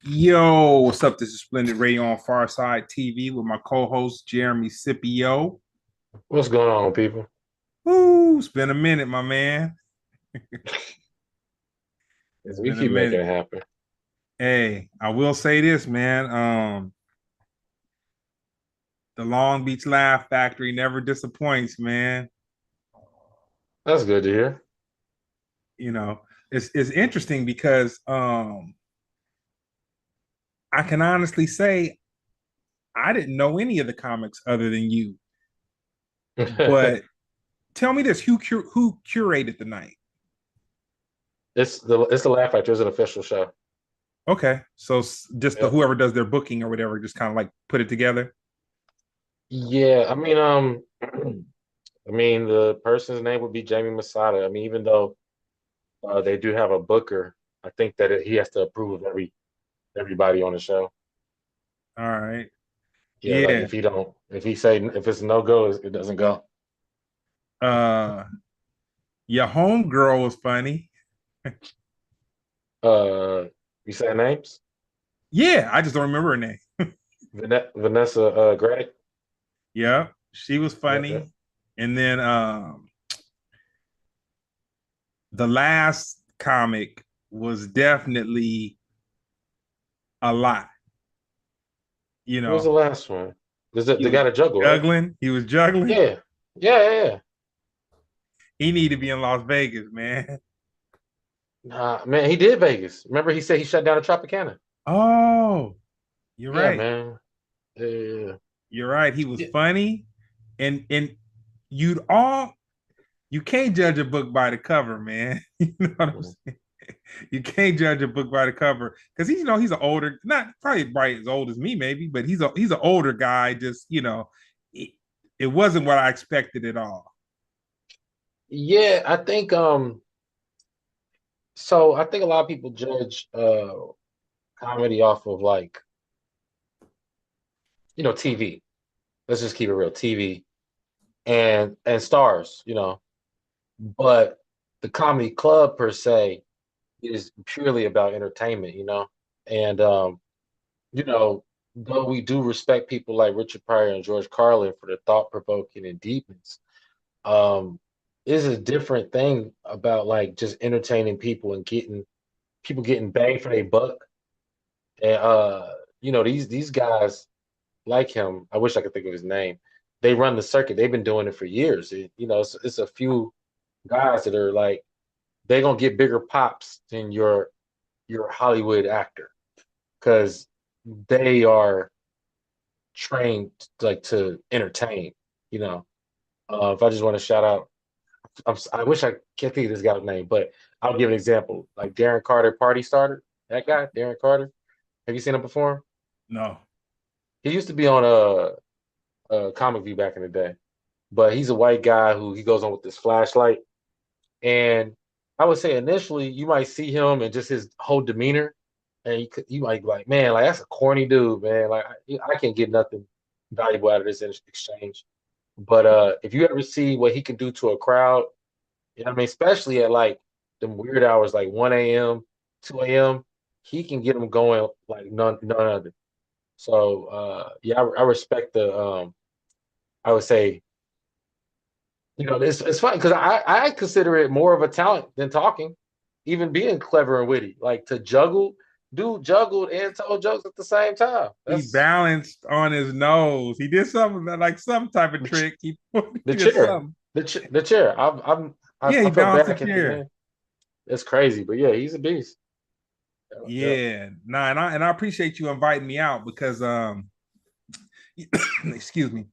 Yo, what's up? This is Splendid Radio on Farside TV with my co-host Jeremy Scipio. What's going on, people? Woo, it's been a minute, my man. It's We been a keep making minute. it happen. Hey, I will say this, man. The Long Beach Laugh Factory never disappoints, man. That's good to hear. You know, it's interesting because I can honestly say I didn't know any of the comics other than you. But tell me this: who curated the night? It's the Laugh Factory. It's an official show. Okay, so just the Yep. whoever does their booking or whatever, just kind of like put it together. Yeah, I mean the person's name would be Jamie Masada. I mean, even though they do have a booker, I think that he has to approve of everybody on the show. All right. Yeah, like Yeah. if it's no go, it doesn't go. Uh your homegirl was funny. Uh, you say names? Yeah, I just don't remember her name. Vanessa Graddick. Yeah, she was Yep, yep. funny. And then the last comic was definitely a lot. You What was the know, last one? Is it he the was guy to juggle, right? juggling. He was juggling. Yeah, yeah, yeah, yeah. He needed to be in Las Vegas, man. Nah, man, he did Vegas. Remember, he said he shut down the Tropicana. Oh, you're Yeah, right. man. Yeah, You're right. He was yeah. funny. And you'd all you can't judge a book by the cover, man. You know what I'm Mhm. saying? You can't judge a book by the cover because he's an older, not probably as old as me, maybe, but he's an older guy. Just it, it wasn't what I expected at all. Yeah, I think so I think a lot of people judge comedy off of like, TV. Let's just keep it real, TV and stars, but the comedy club per se is purely about entertainment. And you know, though we do respect people like Richard Pryor and George Carlin for the thought provoking and deepness, um, is a different thing about like just entertaining people and getting people getting bang for their buck. And these guys like him. I wish I could think of his name. They run the circuit. They've been doing it for years. It's a few guys that are like they're gonna get bigger pops than your Hollywood actor because they are trained like to entertain. You know, if I just want to shout out, I wish I can't think of this guy's name, but I'll give an example. Like Darren Carter, Party Starter, that guy, Darren Carter. Have you seen him perform? No. He used to be on a Comic View back in the day, but he's a white guy who he goes on with this flashlight. And I would say initially you might see him and just his whole demeanor, and you might be like, man, like that's a corny dude, man. Like I can't get nothing valuable out of this exchange. But if you ever see what he can do to a crowd, I mean, especially at like them weird hours like 1 a.m., 2 a.m., he can get them going like none other. So yeah, I respect the I would say, it's funny because I consider it more of a talent than talking, even being clever and witty. Like to juggle, dude juggled and told jokes at the same time. He That's balanced on his nose. He did something like some type of the, ch- trick. He the did chair. something. The chair. Yeah, he I feel balanced bad the I can't think of his chair. name. It's crazy, but yeah, he's a beast. Yep, yep. Yeah, nah, and I appreciate you inviting me out because excuse me,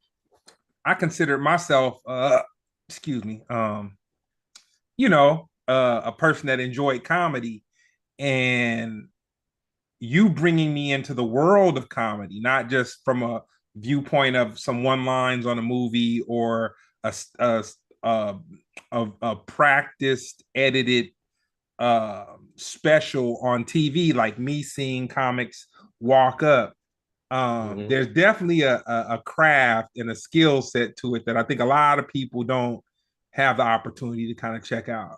I consider myself excuse me, a person that enjoyed comedy and you bringing me into the world of comedy, not just from a viewpoint of some one lines on a movie or a a, a, a practiced edited special on TV, like me seeing comics walk up. Hmm. There's definitely a craft and a skill set to it that I think a lot of people don't have the opportunity to kind of check out.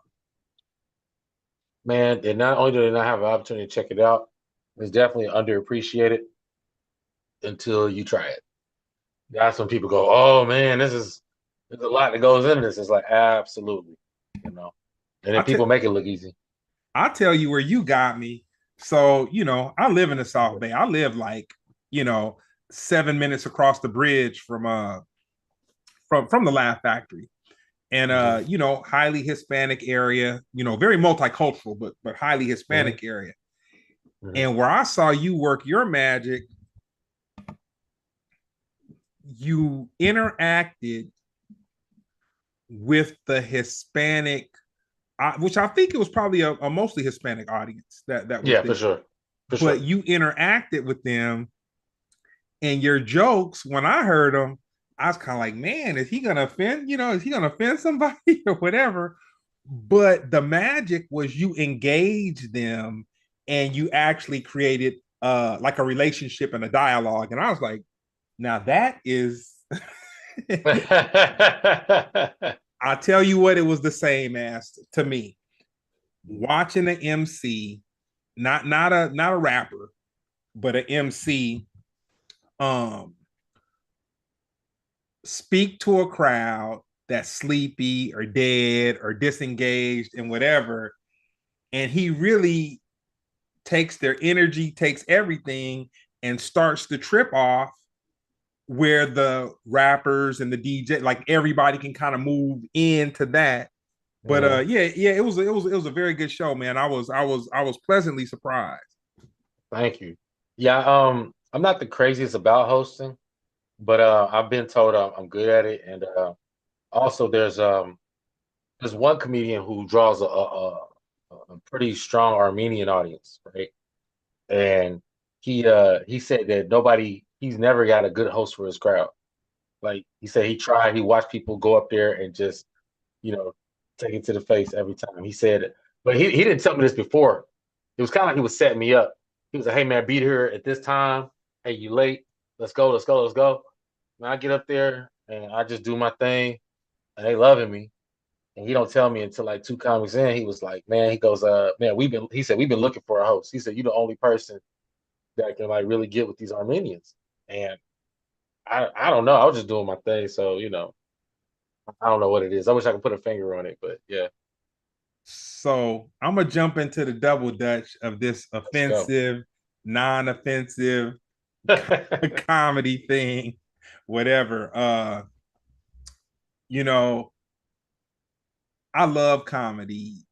Man, and not only do they not have an opportunity to check it out, It's definitely underappreciated until you try it. That's when people go, "Oh man, there's a lot that goes into this." It's like absolutely, you know, and then I people tell make it look easy. I tell you where you got me. So, I live in the South Bay. I live like, you know, 7 minutes across the bridge from the Laugh Factory. And Hmm. highly Hispanic area, very multicultural, but highly Hmm. Hispanic area. Hmm. And where I saw you work your magic, you interacted with the Hispanic, which I think it was probably a mostly Hispanic audience that was Yeah, for there. sure, for But sure. you interacted with them, and your jokes, when I heard them, I was kind of like, man, is he gonna offend? Is he gonna offend somebody or whatever? But the magic was you engaged them, and you actually created like a relationship and a dialogue. And I was like, now that is I tell you what, it was the same as to me watching an MC, not a rapper, but an MC um speak to a crowd that's sleepy or dead or disengaged and whatever, and he really takes their energy, takes everything, and starts the trip off where the rappers and the DJ, like everybody can kind of move into that. But Hmm. yeah, it was a very good show, man. I was pleasantly surprised. Thank you. Yeah, I'm not the craziest about hosting, but I've been told I'm good at it, and also there's one comedian who draws a pretty strong Armenian audience, right? And he said that he's never got a good host for his crowd. Like he said, he tried, he watched people go up there and just you know take it to the face every time. He said, but he didn't tell me this before. It was kind of like he was setting me up. He was like, "Hey man, be here at this time. Hey, you late? Let's go, let's go, let's go." And I get up there and I just do my thing, and they loving me. And he don't tell me until like two comics in. He was like, "Man," he goes, man, he said we've been looking for a host." He said, "You're the only person that can like really get with these Armenians." And I don't know. I was just doing my thing, so I don't know what it is. I wish I could put a finger on it, but yeah, So I'm gonna jump into the double dutch of this let's go. offensive, non-offensive comedy thing, whatever. You know, I love comedy.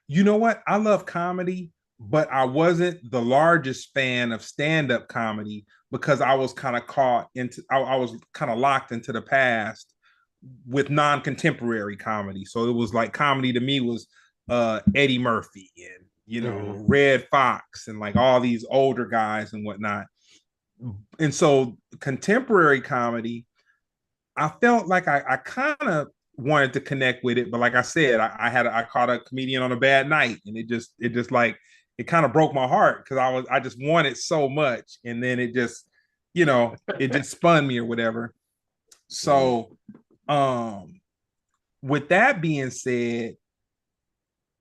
You know what? I love comedy, but I wasn't the largest fan of stand-up comedy because I was kind of caught into I was kind of locked into the past with non-contemporary comedy. So it was like comedy to me was Eddie Murphy and Hmm. Red Fox and like all these older guys and whatnot. And so contemporary comedy, I felt like I kind of wanted to connect with it, but like I said, I caught a comedian on a bad night, and it just like it kind of broke my heart because I just wanted so much, and then it just spun me or whatever. Hmm. So with that being said,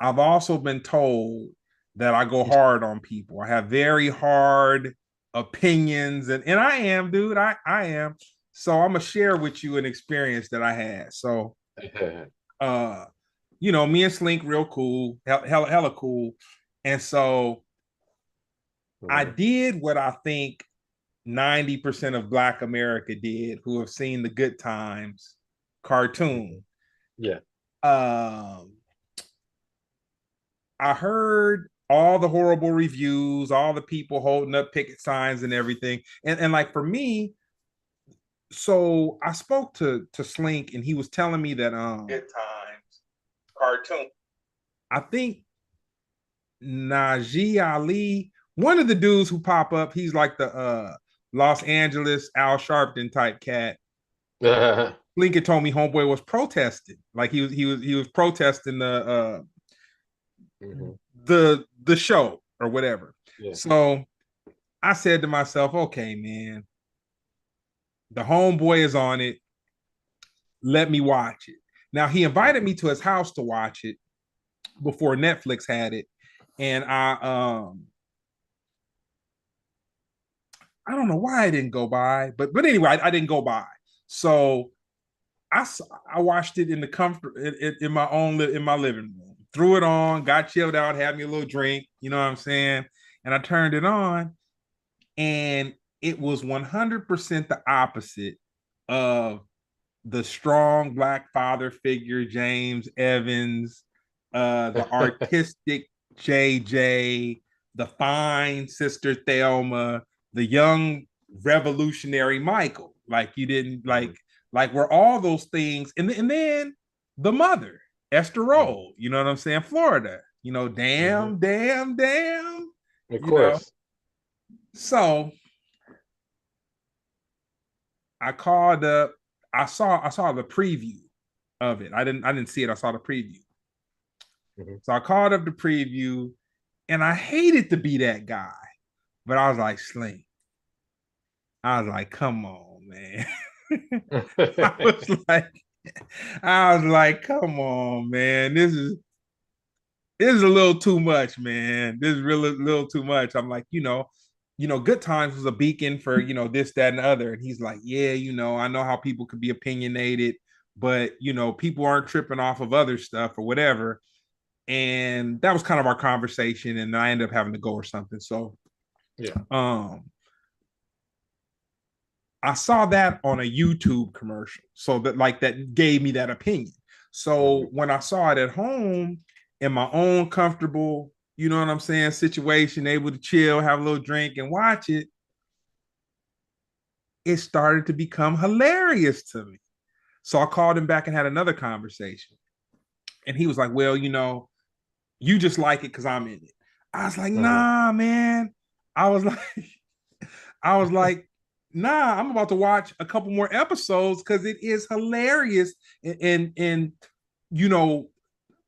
I've also been told that I go hard on people. I have very hard opinions, and I am, dude. I am. So I'm gonna share with you an experience that I had. So uh, me and Slink real cool, hella cool. And so I Hmm. did what I think 90% of Black America did who have seen the good times Hmm. cartoon. Yeah. Um, I heard all the horrible reviews, all the people holding up picket signs and everything. And like for me, so I spoke to Slink and he was telling me that good times cartoon. I think Najee Ali, one of the dudes who pop up, he's like the Los Angeles Al Sharpton type cat. Lincoln told me homeboy was protesting, like he was protesting Hmm. the show or whatever. Yeah. So I said to myself, okay, man, the homeboy is on it. Let me watch it. Now he invited me to his house to watch it before Netflix had it, and I I don't know why I didn't go by, but anyway, I didn't go by. So I watched it in the comfort in my own in my living room. Threw it on, got chilled out, had me a little drink. You know what I'm saying? And I turned it on, and it was 100% the opposite of the strong black father figure James Evans, the artistic JJ, the fine sister Thelma, the young revolutionary Michael. Like you didn't Mm-hmm. like were all those things, and then the mother Esther Mm-hmm. Roll. You know what I'm saying? Florida. Mm-hmm. Damn, damn, damn. Of You know. course. So I called up. I saw the preview of it. I didn't see it. I saw the preview. Mm-hmm. So I called up the preview, and I hated to be that guy, but I was like, Sling. I was like, come on, man. I was like, come on, man. This is a little too much, man. This is really a little too much. I'm like, Good Times was a beacon for, this, that, and the other. And he's like, yeah, I know how people could be opinionated, but people aren't tripping off of other stuff or whatever. And that was kind of our conversation, and I ended up having to go or something. So Yeah. um I saw that on a YouTube commercial. So that gave me that opinion. Mm-hmm. So when I saw it at home in my own comfortable, you know what I'm saying, situation, able to chill, have a little drink and watch it, it started to become hilarious to me. So I called him back and had another conversation. And he was like, well, you just like it because I'm in it. I was like, Mm-hmm. nah, man. I was like, I was like, nah, I'm about to watch a couple more episodes because it is hilarious. And you know,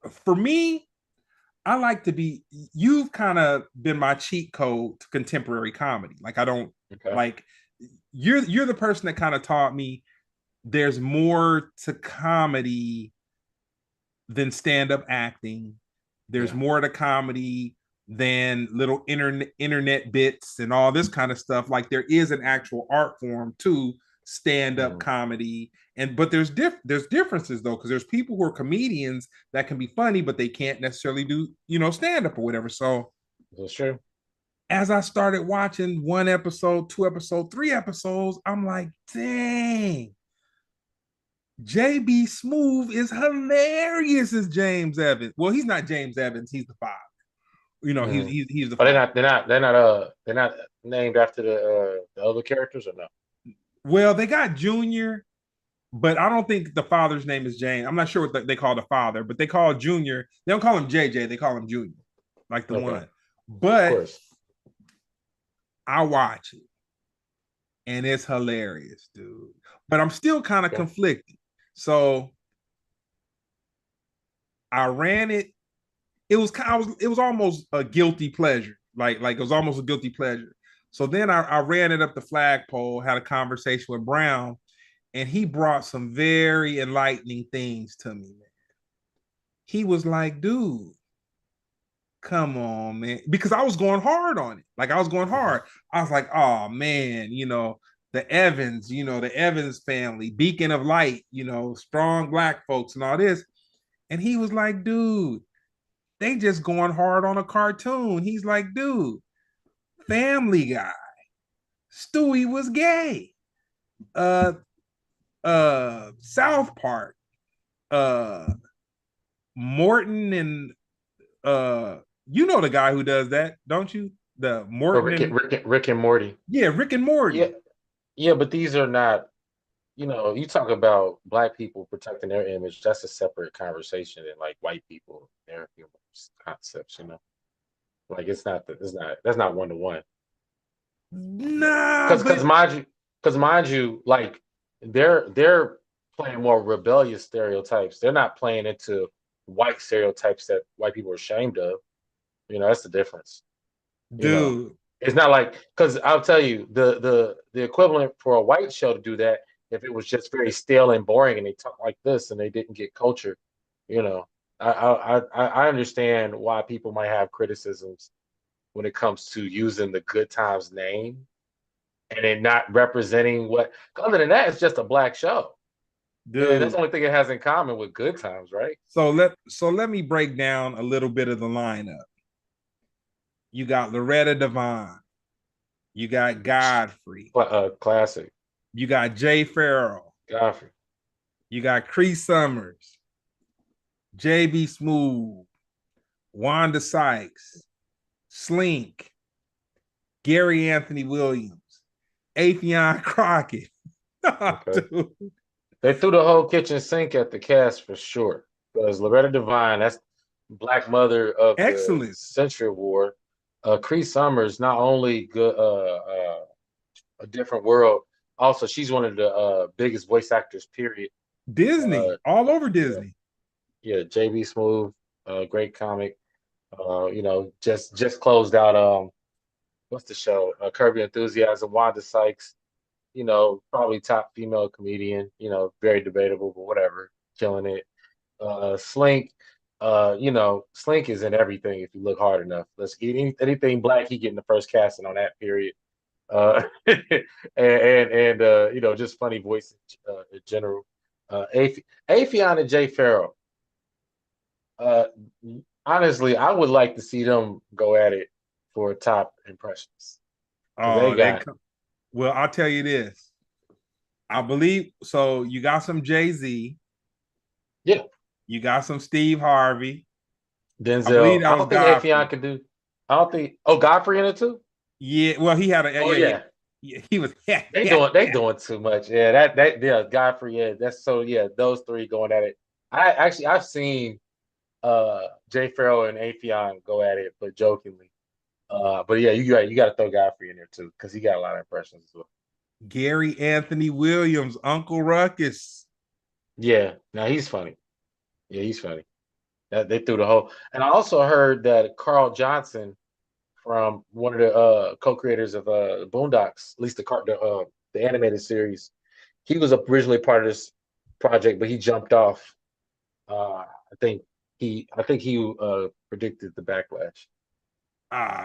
for me, I like to be. You've kind of been my cheat code to contemporary comedy. Like I don't Okay. like you're the person that kind of taught me there's more to comedy than stand-up acting. There's Yeah. more to comedy than little internet bits and all this kind of stuff. Like there is an actual art form to stand-up Mm-hmm. comedy. And but there's differences though, because there's people who are comedians that can be funny, but they can't necessarily do, stand-up or whatever. So That's true. as I started watching one episode, two episodes, three episodes, I'm like, dang, JB Smooth is hilarious as James Evans. Well, he's not James Evans. He's the father. He's Mm-hmm. he's the But father. they're not named after the other characters or no? Well, they got Junior, but I don't think the father's name is James. I'm not sure what they call the father, but they call Junior. They don't call him JJ. They call him Junior, like the Okay. one. Of But course. I watch it, and it's hilarious, dude. But I'm still kind of Okay. conflicted. So I ran it. It was almost a guilty pleasure. Like it was almost a guilty pleasure. So then I ran it up the flagpole, had a conversation with Brown, and he brought some very enlightening things to me, man. He was like, dude, come on, man. Because I was going hard on it. Like I was going Mm-hmm. hard. I was like, oh man, the Evans family, beacon of light, strong black folks and all this. And he was like, dude, they just going hard on a cartoon. He's like, dude, Family Guy, Stewie was gay. Uh South Park, uh Morton and uh the guy who does that, don't you? The Or Morton and Rick and Morty. yeah, Rick and Yeah, Morty. yeah, but these are not. You talk about black people protecting their image. That's a separate conversation than like white people, their humor concepts. Like that's not one to one. Nah, Because but mind you, like they're playing more rebellious stereotypes. They're not playing into white stereotypes that white people are ashamed of. That's the difference. You know, dude, it's not like because I'll tell you the equivalent for a white show to do that if it was just very stale and boring and they talk like this and they didn't get culture. You know, I understand why people might have criticisms when it comes to using the Good Times name, and then not representing what. Other than that, it's just a black show. And that's dude. the only thing it has in common with Good Times, right? So let me break down a little bit of the lineup. You got Loretta Devine, you got Godfrey, Classic. you got Jay Farrell, Godfrey. you got Cree Summers, JB Smooth, Wanda Sykes, Slink, Gary Anthony Williams, Afion Crockett. Okay. Dude, They threw the whole kitchen sink at the cast for sure. Because Loretta Devine, that's Black Mother of the excellent. Century War. Cree Summers, not only good, a different world. Also, she's one of the biggest voice actors. Period. Uh, Disney, all over yeah, Disney. yeah. JB Smoove, great comic. Just closed out. What's the show? Curb Your Enthusiasm. Wanda Sykes. Probably top female comedian. Very debatable, but whatever. Killing it. Slink. Slink is in everything if you look hard enough. Let's get anything black. He getting the first casting on that period. And just funny voice in general. Afion and Jay Farrell. Uh, Honestly, I would like to see them go at it for top impressions because they Oh, they got come. Well, I'll tell you this. I believe so. You got some Jay-Z, yeah you got some Steve Harvey. I believe Denzel. that I was don't think Afion Godfrey. could do. I don't think. Oh, Godfrey in it too. Yeah, well, he had a Oh yeah, yeah, yeah, he was yeah, they yeah, doing they yeah. doing too much. Yeah, that yeah Godfrey. Yeah, that's so yeah. Those three going at it. I've seen Jay Farrell and Afion go at it, but jokingly. But yeah, you got to throw Godfrey in there too because he got a lot of impressions as well. Gary Anthony Williams, Uncle Ruckus. Yeah, now he's funny. Yeah, he's funny. That they threw the whole. And I also heard that Carl Johnson from one of the co-creators of Boondocks, at least the animated series, he was originally part of this project, but he jumped off. I think he predicted the backlash.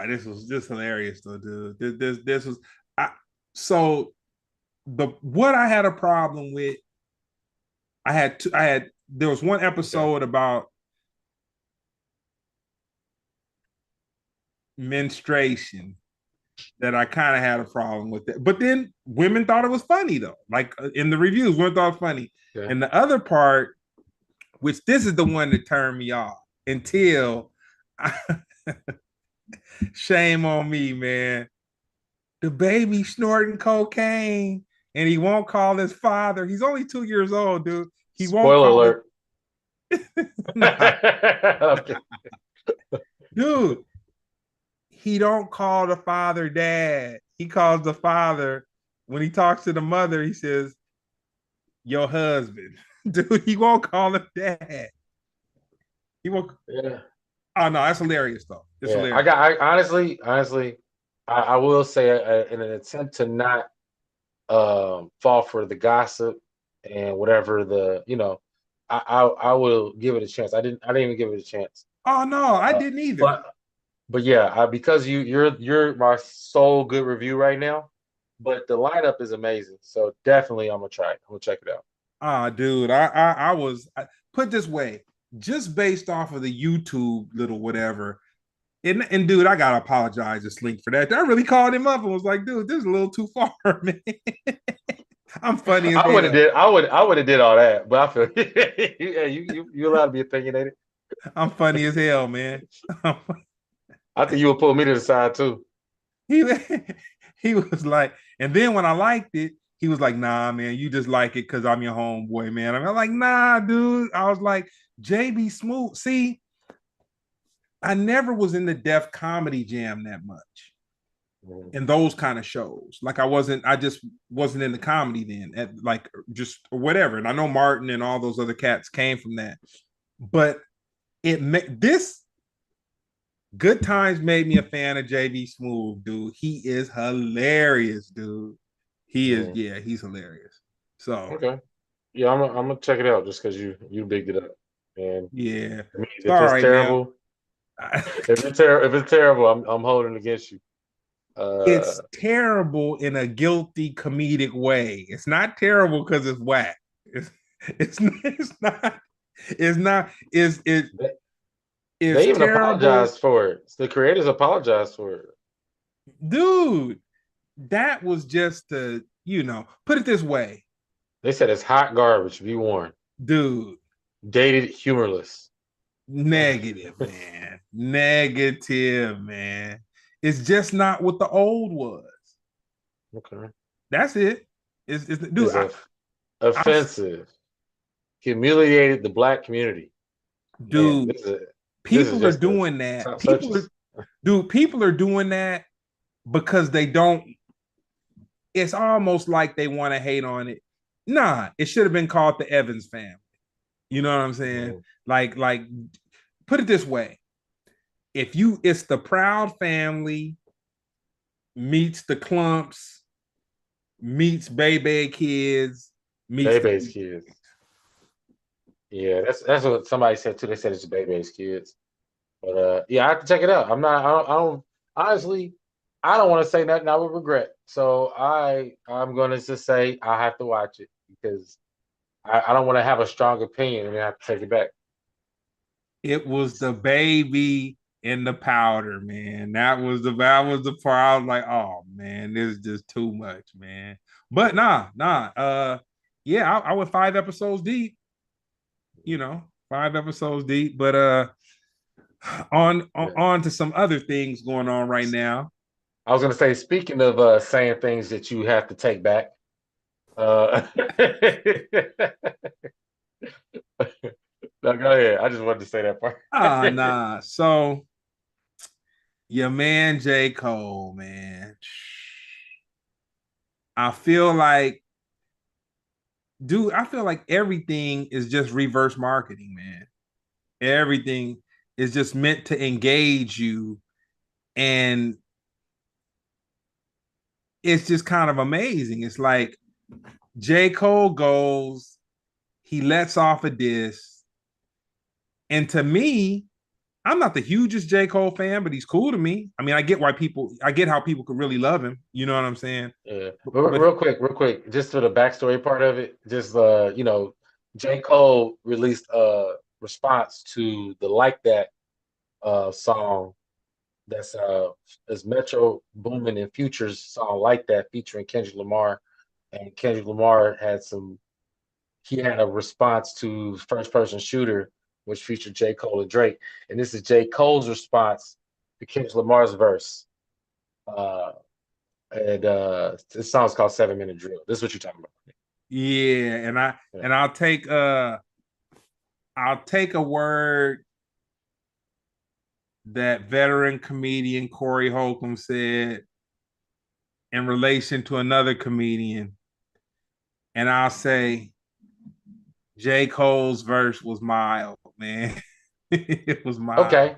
This was just hilarious though, dude. This was I so the what I had a problem with. I had there was one Okay. episode about menstruation that I kind of had a problem with it. But then women thought it was funny though. Like in the reviews, women thought it was funny. Yeah. And the other part, which this is the one that turned me off until I, shame on me, man. The baby snorting cocaine and he won't call his father. He's only 2 years old, dude. He won't Spoiler call it. alert. Nah, Okay. dude, he don't call the father dad. He calls the father when he talks to the mother. He says, "Your husband." Dude, he won't call him dad. He won't. Yeah. Oh no, that's hilarious though. It's Yeah. hilarious. Honestly, I will say in an attempt to not fall for the gossip and whatever I will give it a chance. I didn't even give it a chance. Oh no, I Uh, didn't either. but but yeah, because you're my sole good review right now. But the lineup is amazing, so definitely I'm gonna try it. I'm gonna check it out. Dude, I was put this way, just based off of the YouTube little whatever. And dude, I gotta apologize to Slink for that. I really called him up and was like, dude, this is a little too far, man. I'm funny as hell. I would have did all that, but I feel yeah, you allowed to be opinionated. I'm funny as hell, man. I think you would pull me to the side too. he he was like, and then when I liked it, he was like, nah, man, you just like it because I'm your homeboy, man. I'm like, nah, dude. I was like, JB Smooth. See, I never was in the Def Comedy Jam that much Mhm. in those kind of shows. Like I just wasn't in the comedy then, at like just whatever. And I know Martin and all those other cats came from that, but this Good Times made me a fan of JB Smooth, dude. He is hilarious, dude. He is, Mhm. yeah, he's hilarious. So, Okay. Yeah, I'm gonna check it out just because you bigged it up. And yeah. I mean, It's if all it's right, man. terrible, if it's terrible, I'm holding against you. Uh, It's terrible in a guilty comedic way. It's not terrible because it's whack. It's it's not it's not it they, is they even terrible, apologized for it. The creators apologized for it. dude. That was just to put it this way, They said it's hot garbage. Be warned. dude. Dated, humorless. Negative, man. Negative, man. It's just not what the old was. Okay. That's it. Dude. Is offensive. Humiliated the black community. Man, Dude, this is people are just the doing that. top searches. People are doing that because they don't. It's almost like they want to hate on it. Nah, it should have been called the Evans family. You know what I'm saying? Mm. Like, put it this way: it's the Proud family meets the Clumps meets Baby Kids meets the Bebe's kids. Yeah, that's what somebody said too. They said it's Bebe's kids. But yeah, I have to check it out. I don't honestly I don't want to say nothing I would regret. So I'm gonna just say I have to watch it because I don't want to have a strong opinion and I have to take it back. It was the baby in the powder, man. That was the part I was like, oh man, this is just too much, man. But nah. Yeah, I went 5 episodes deep, 5 episodes deep. But Yeah. on to some other things going on right now. I was gonna say, speaking of saying things that you have to take back, no, go ahead. I just wanted to say that part. Nah. So your man J. Cole, man. I feel like I feel like everything is just reverse marketing, man. Everything is just meant to engage you. And it's just kind of amazing. It's like J. Cole goes, he lets off a diss. And to me, I'm not the hugest J. Cole fan, but he's cool to me. I mean, I get how people could really love him. You know what I'm saying? Yeah. But Real quick, just for the backstory part of it, just J. Cole released a response to the Like That song that's is Metro Boomin and Future's song Like That featuring Kendrick Lamar. And Kendrick Lamar he had a response to First Person Shooter, which featured J. Cole and Drake. And this is J. Cole's response to Kendrick Lamar's verse. Uh, and this song's called 7 Minute Drill. This is what you're talking about. yeah, Yeah. and I'll take a word that veteran comedian Corey Holcomb said in relation to another comedian, and I'll say J. Cole's verse was mild, man. It was mild. Okay.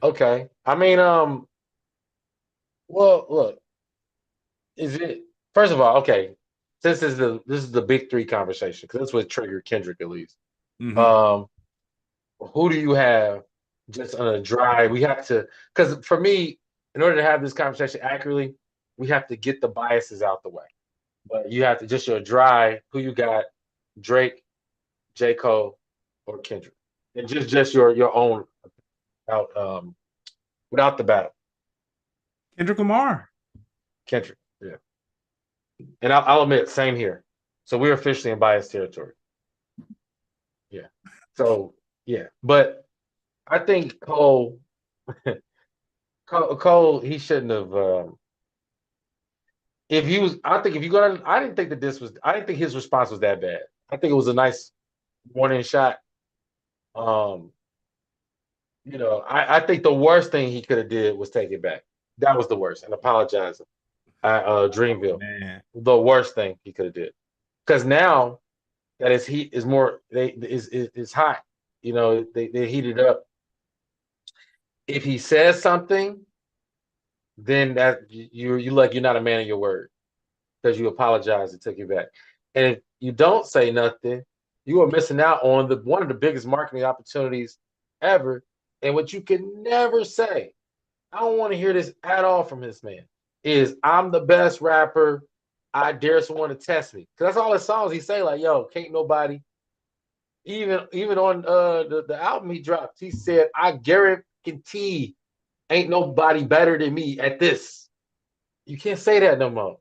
Okay. I mean, well, look, is it first of all, okay, this is the big three conversation, because that's what triggered Kendrick at least. Mm-hmm. Um, who do you have just on a dry? We have to, because for me, in order to have this conversation accurately, we have to get the biases out the way. But you have to just your dry, who you got, Drake, J. Cole, or Kendrick. And just your own out without the battle. Kendrick Lamar. Kendrick. Yeah. And I'll admit, same here. So we're officially in biased territory. Yeah. So yeah. But I think Cole, he shouldn't have if he was I think if you gonna I didn't think that this was I didn't think his response was that bad. I think it was a nice warning shot. Um, I think the worst thing he could have did was take it back. That was the worst, and apologize at Dreamville. Man. The worst thing he could have did. Because now that his heat is more is hot. They heat it up. If he says something, then that you're not a man of your word because you apologize and took it back. And if you don't say nothing, you are missing out on the one of the biggest marketing opportunities ever, and what you can never say. I don't want to hear this at all from this man. Is I'm the best rapper. I dare someone to test me. Cause that's all his songs he say, like, yo, can't nobody. Even on the album he dropped, he said, I guarantee ain't nobody better than me at this. You can't say that no more.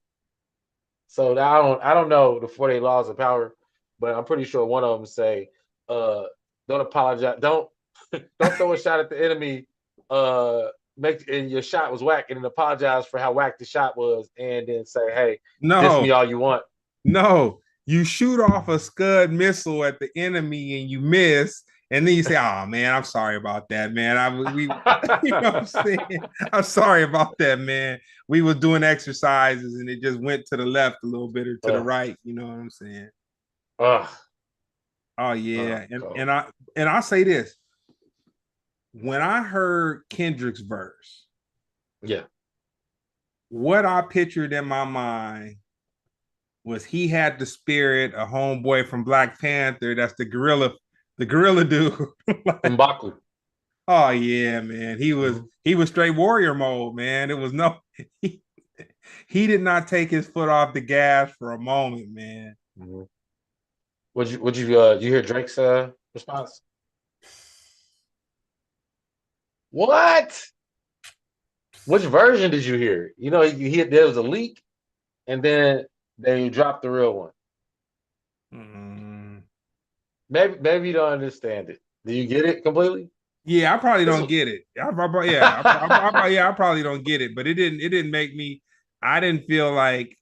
So I don't know the 48 laws of power, but I'm pretty sure one of them say, uh, don't apologize, don't throw a shot at the enemy, uh, make and your shot was whack, and then apologize for how whack the shot was, and then say, hey, diss No, me all you want. no. You shoot off a Scud missile at the enemy and you miss, and then you say, "Oh man, I'm sorry about that, man. you know what I'm saying? I'm sorry about that, man. We were doing exercises and it just went to the left a little bit or to the uh, right. You know what I'm saying? uh, Oh yeah, and cold. and I say this: when I heard Kendrick's verse, Yeah, what I pictured in my mind was he had the spirit, a homeboy from Black Panther. That's the gorilla dude. Like, Mbaku. oh yeah, man. Mm-hmm. He was straight warrior mode, man. It was no he, he did not take his foot off the gas for a moment, man. Mm-hmm. Did you hear Drake's response? What? Which version did you hear? You know, there was a leak, and then they dropped the real one. Mm. Maybe you don't understand it. Do you get it completely? Yeah, I probably This don't was get it. Yeah, I probably don't get it, but it didn't make me. I didn't feel like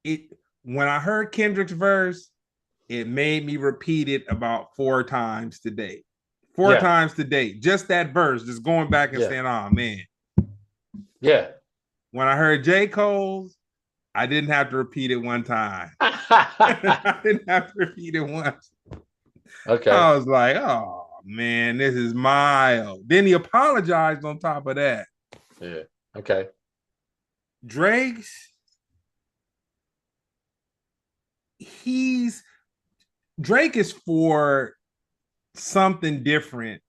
it when I heard Kendrick's verse. It made me repeat it about 4 times today. Four yeah, times today. Just that verse, just going back and yeah, saying, "Oh man." yeah. When I heard J. Cole's, I didn't have to repeat it one time. I didn't have to repeat it once. Okay. I was like, "Oh man, this is mild." Then he apologized on top of that. Yeah. Okay. Drake's he's Drake is for something different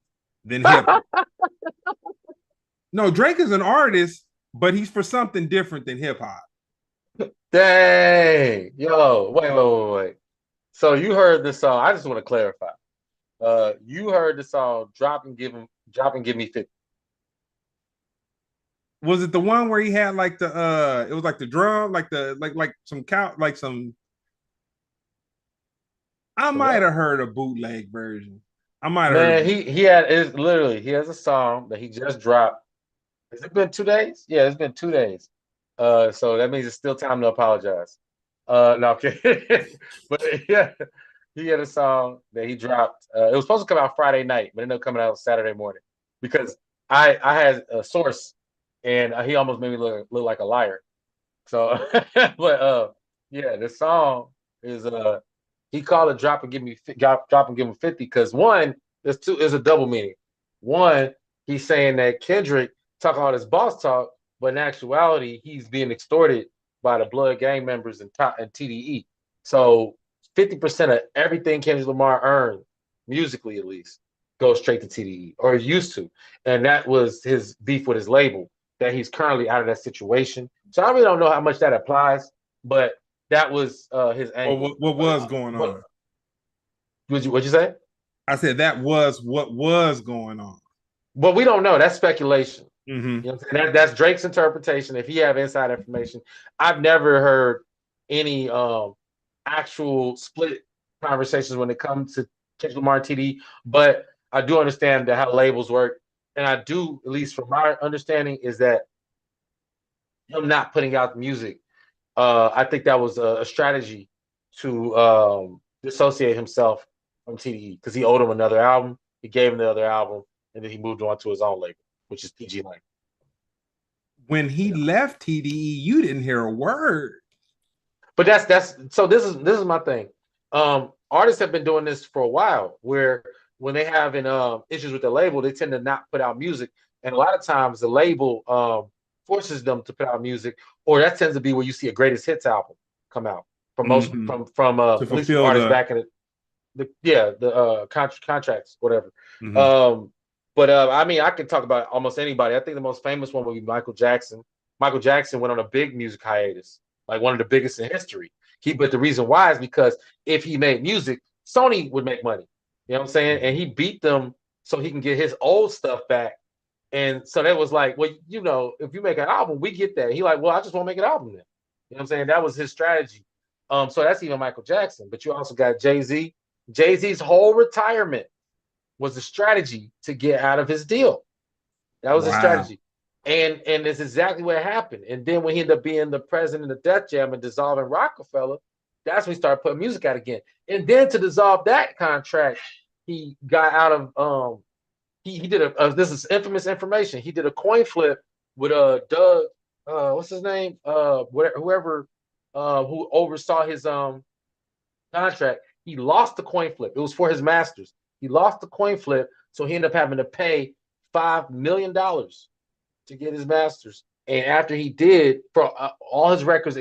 than hip hop. No, Drake is an artist, but he's for something different than hip hop. Dang. Yo, wait. So you heard this song. I just want to clarify. You heard the song Drop and Give Me 50. Was it the one where he had like the it was like the drum, like the like some cow like some I The might what? have heard a bootleg version. I might have heard a Man, boot. he had is literally he has a song that he just dropped. Has it been 2 days? Yeah, it's been 2 days. So that means it's still time to apologize. No, okay. But yeah, he had a song that he dropped. It was supposed to come out Friday night, but it ended up coming out Saturday morning because I had a source and he almost made me look like a liar. So, but yeah, the song is he called it drop and give him 50 because one, there's a double meaning. One, he's saying that Kendrick talk all this boss talk, but in actuality, he's being extorted by the Blood gang members and TDE. So 50% of everything Kendrick Lamar earned, musically at least, goes straight to TDE, or used to. And that was his beef with his label, that he's currently out of that situation. So I really don't know how much that applies, but that was his Or angle. what was going But on. what'd you say? I said that was what was going on. But we don't know. That's speculation. Mm-hmm. You know what I'm saying? That's Drake's interpretation. If he have inside information, I've never heard any actual split conversations when it comes to Kendrick Lamar and TD. But I do understand that how labels work, and I do, at least from my understanding, is that him not putting out music. I think that was a strategy to dissociate himself from TDE because he owed him another album. He gave him the other album, and then he moved on to his own label, which is PG Lane. When he Yeah. left TDE, you didn't hear a word. But that's so this is my thing. Artists have been doing this for a while where when they having issues with the label, they tend to not put out music. And a lot of times the label forces them to put out music, or that tends to be where you see a greatest hits album come out from most Mm-hmm. from To at least from fulfill artists the back in the yeah, the contracts, whatever. mm-hmm. Um But I mean, I could talk about almost anybody. I think the most famous one would be Michael Jackson. Michael Jackson went on a big music hiatus, like one of the biggest in history. But the reason why is because if he made music, Sony would make money. You know what I'm saying? And he beat them so he can get his old stuff back. And so that was like, well, you know, if you make an album, we get that. He like, well, I just want to make an album then. You know what I'm saying? That was his strategy. So that's even Michael Jackson. But you also got Jay-Z. Jay-Z's whole retirement was a strategy to get out of his deal. That was a Wow. strategy. And it's exactly what happened. And then when he ended up being the president of Def Jam and dissolving Rockefeller, that's when he started putting music out again. And then to dissolve that contract, he got out of he did this is infamous information. He did a coin flip with Doug what's his name? Whoever who oversaw his contract. He lost the coin flip. It was for his masters. He lost the coin flip, so he ended up having to pay $5 million to get his masters. And after he did, for all his records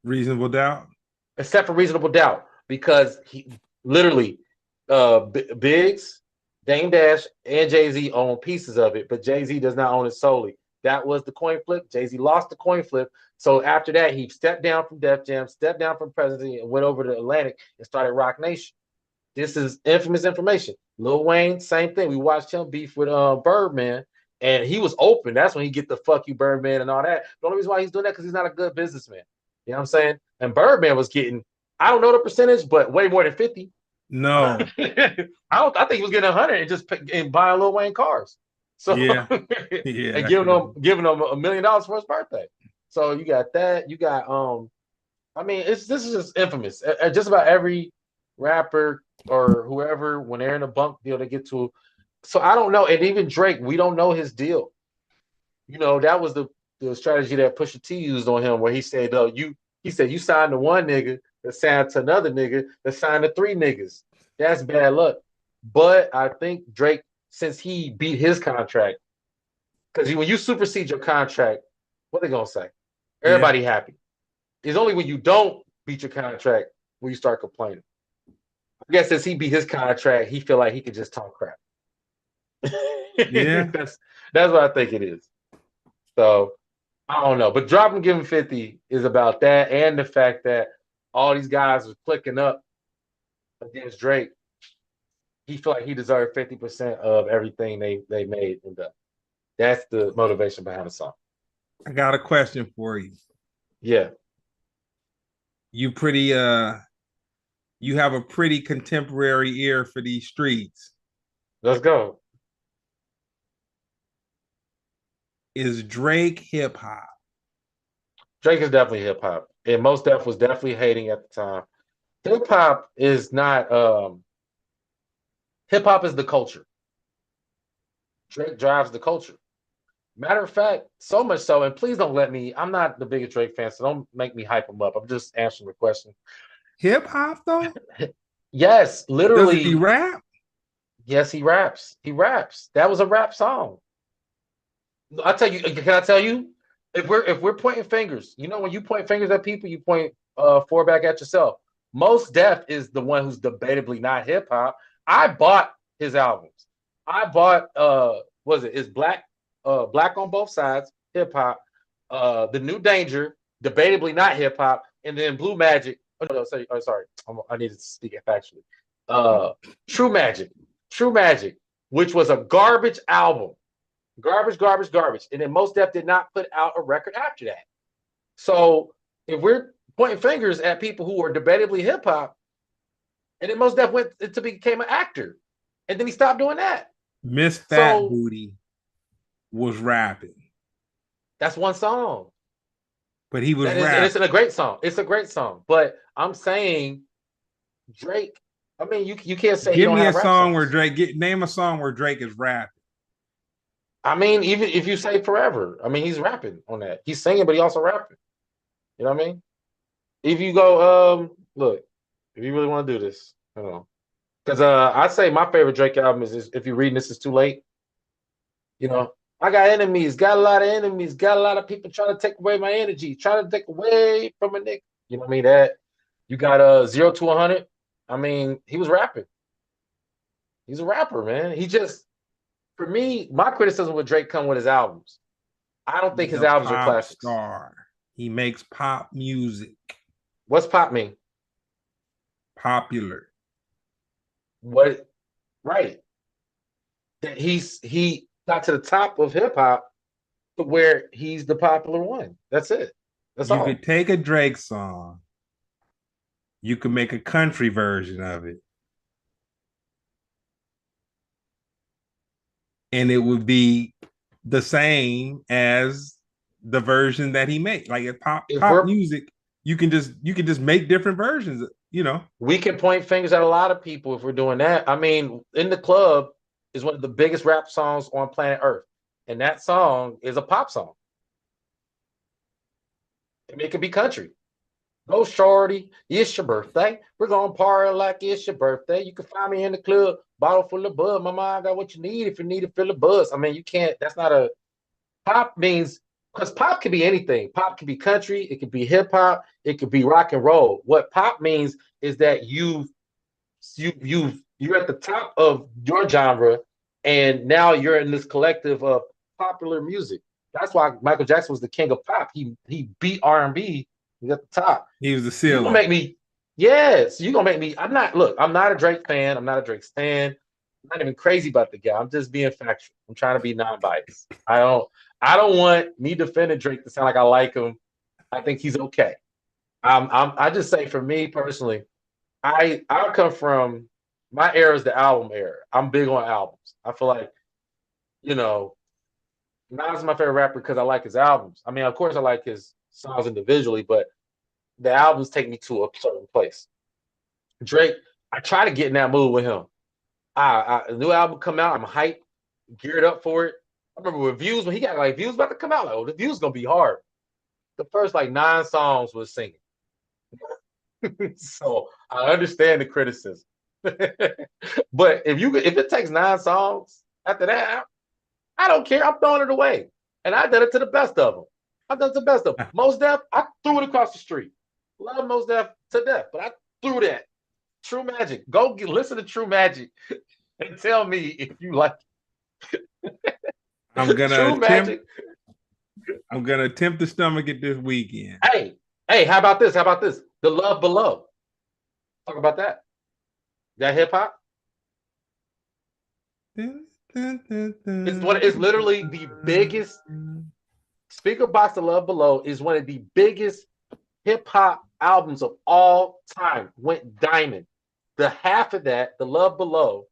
Reasonable doubt. except for Reasonable Doubt, because he literally Biggs, Dame Dash, and Jay-Z own pieces of it, but Jay-Z does not own it solely. That was the coin flip. Jay-Z lost the coin flip. So after that, he stepped down from Def Jam, stepped down from presidency, and went over to Atlantic and started Rock Nation. This is infamous information. Lil Wayne, same thing. We watched him beef with Birdman, and he was open. That's when he get the fuck you Birdman and all that. The only reason why he's doing that because he's not a good businessman. You know what I'm saying? And Birdman was getting, I don't know the percentage, but way more than 50. No. I think he was getting 100 and just buying Lil Wayne cars. So Yeah. Yeah. and That could have giving them $1 million for his birthday. So you got that. You got I mean, this is just infamous. Just about every rapper or whoever, when they're in a bunk deal, they get to. So I don't know, and even Drake, we don't know his deal. You know, that was the strategy that Pusha T used on him, where he said, he said you signed to one nigga that signed to another nigga that signed to three niggas. That's bad luck. But I think Drake, since he beat his contract, because when you supersede your contract, what they gonna say? Yeah. Everybody happy. It's only when you don't beat your contract when you start complaining. I guess since he beat his contract, he feel like he could just talk crap. Yeah. that's what I think it is. So I don't know, but dropping giving 50 is about that, and the fact that all these guys are clicking up against Drake. He feel like he deserved 50% of everything they made and done. That's the motivation behind the song. I got a question for you. Yeah, You pretty you have a pretty contemporary ear for these streets. let's go. Is Drake hip hop? Drake is definitely hip hop, and Mos Def was definitely hating at the time. Hip hop is not. Hip hop is the culture. Drake drives the culture. Matter of fact, so much so, and please don't let me. I'm not the biggest Drake fan, so don't make me hype him up. I'm just answering the question. Hip hop though? Yes, Does he literally. rap? Yes, he raps. He raps. That was a rap song. I tell you, can I tell you? If we're pointing fingers, you know, when you point fingers at people, you point four back at yourself. Mos Def is the one who's debatably not hip hop. I bought his albums. I bought was it is Black on Both Sides, hip hop, The New Danger, debatably not hip hop, and then Blue Magic. Oh, no, sorry. I needed to speak it factually. True Magic, True Magic, which was a garbage album. Garbage, garbage, garbage. And then Mos Def did not put out a record after that. So if we're pointing fingers at people who are debatably hip hop, and then Mos Def went to became an actor, and then he stopped doing that. Miss Fat So Booty was rapping, that's one song. but he was That is, and it's rapping. a great song. It's a great song. But I'm saying Drake. I mean, you can't say he Give don't me a have rap song where songs. name a song where Drake is rapping. I mean, even if you say Forever, I mean, he's rapping on that. He's singing, but he also rapping. You know what I mean? If you go, look, if you really want to do this, you know, because I say my favorite Drake album is If You're Reading This Is Too Late. You know, I got enemies, got a lot of enemies, got a lot of people trying to take away my energy, trying to take away from a nigga. You know what I mean? That you got 0 to 100. I mean, he was rapping. He's a rapper, man. He just, for me, my criticism with Drake come with his albums. I don't think He's his a albums are pop classics. star. He makes pop music What's pop mean? popular. What? Right. That he got to the top of hip hop to where he's the popular one. That's it. That's You could all. take a Drake song, you could make a country version of it, and it would be the same as the version that he made. Like it's If pop we're music, you can just make different versions, you know. We can point fingers at a lot of people if we're doing that. I mean, In the Club is one of the biggest rap songs on planet Earth. And that song is a pop song. I mean, it could be country. Go shorty, it's your birthday. We're gonna party like it's your birthday. You can find me in the club, bottle full of bud. Mama, I got what you need if you need to fill a buzz. I mean, you can't, that's not a pop means because pop can be anything. Pop can be country, it could be hip hop, it could be rock and roll. What pop means is that you're at the top of your genre, and now you're in this collective of popular music. That's why Michael Jackson was the king of pop. He beat R&B. He's at the top. He was the You gonna ceiling. make me? Yes, you gonna make me? I'm not. Look, I'm not a Drake fan. I'm not a Drake stan. I'm not even crazy about the guy. I'm just being factual. I'm trying to be non-biased. I don't want me defending Drake to sound like I like him. I think he's okay. I just say for me personally, I come from my era is the album era. I'm big on albums. I feel like, you know, Nas is my favorite rapper because I like his albums. I mean, of course I like his songs individually, but the albums take me to a certain place. Drake, I try to get in that mood with him. A new album come out, I'm hyped, geared up for it. I remember with Views, when he got like Views about to come out, like, oh, the Views gonna be hard. The first like 9 songs was singing. So I understand the criticism. But if it takes 9 songs after that, I don't care. I'm throwing it away. And I did it to the best of them. I done it to the best of them. Most Def, I threw it across the street. Love Most Def to death, but I threw that. True Magic. Listen to True Magic and tell me if you like I'm gonna True attempt. Magic. I'm gonna attempt to stomach it this weekend. Hey, hey, how about this? How about this? The Love Below. Talk about that. That hip hop. It's literally the biggest Speaker Box The Love Below is one of the biggest hip hop albums of all time. Went diamond. The half of that, The Love Below,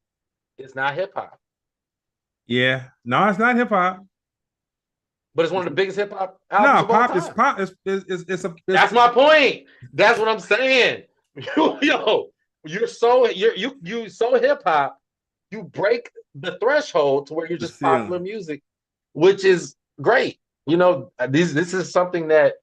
is not hip hop, Yeah, no, it's not hip hop. but it's one of the biggest hip hop albums No, of all pop is time. pop. It's That's my point. That's what I'm saying. Yo, you so hip hop, you break the threshold to where you're the just popular ceiling. music, which is great. This is something that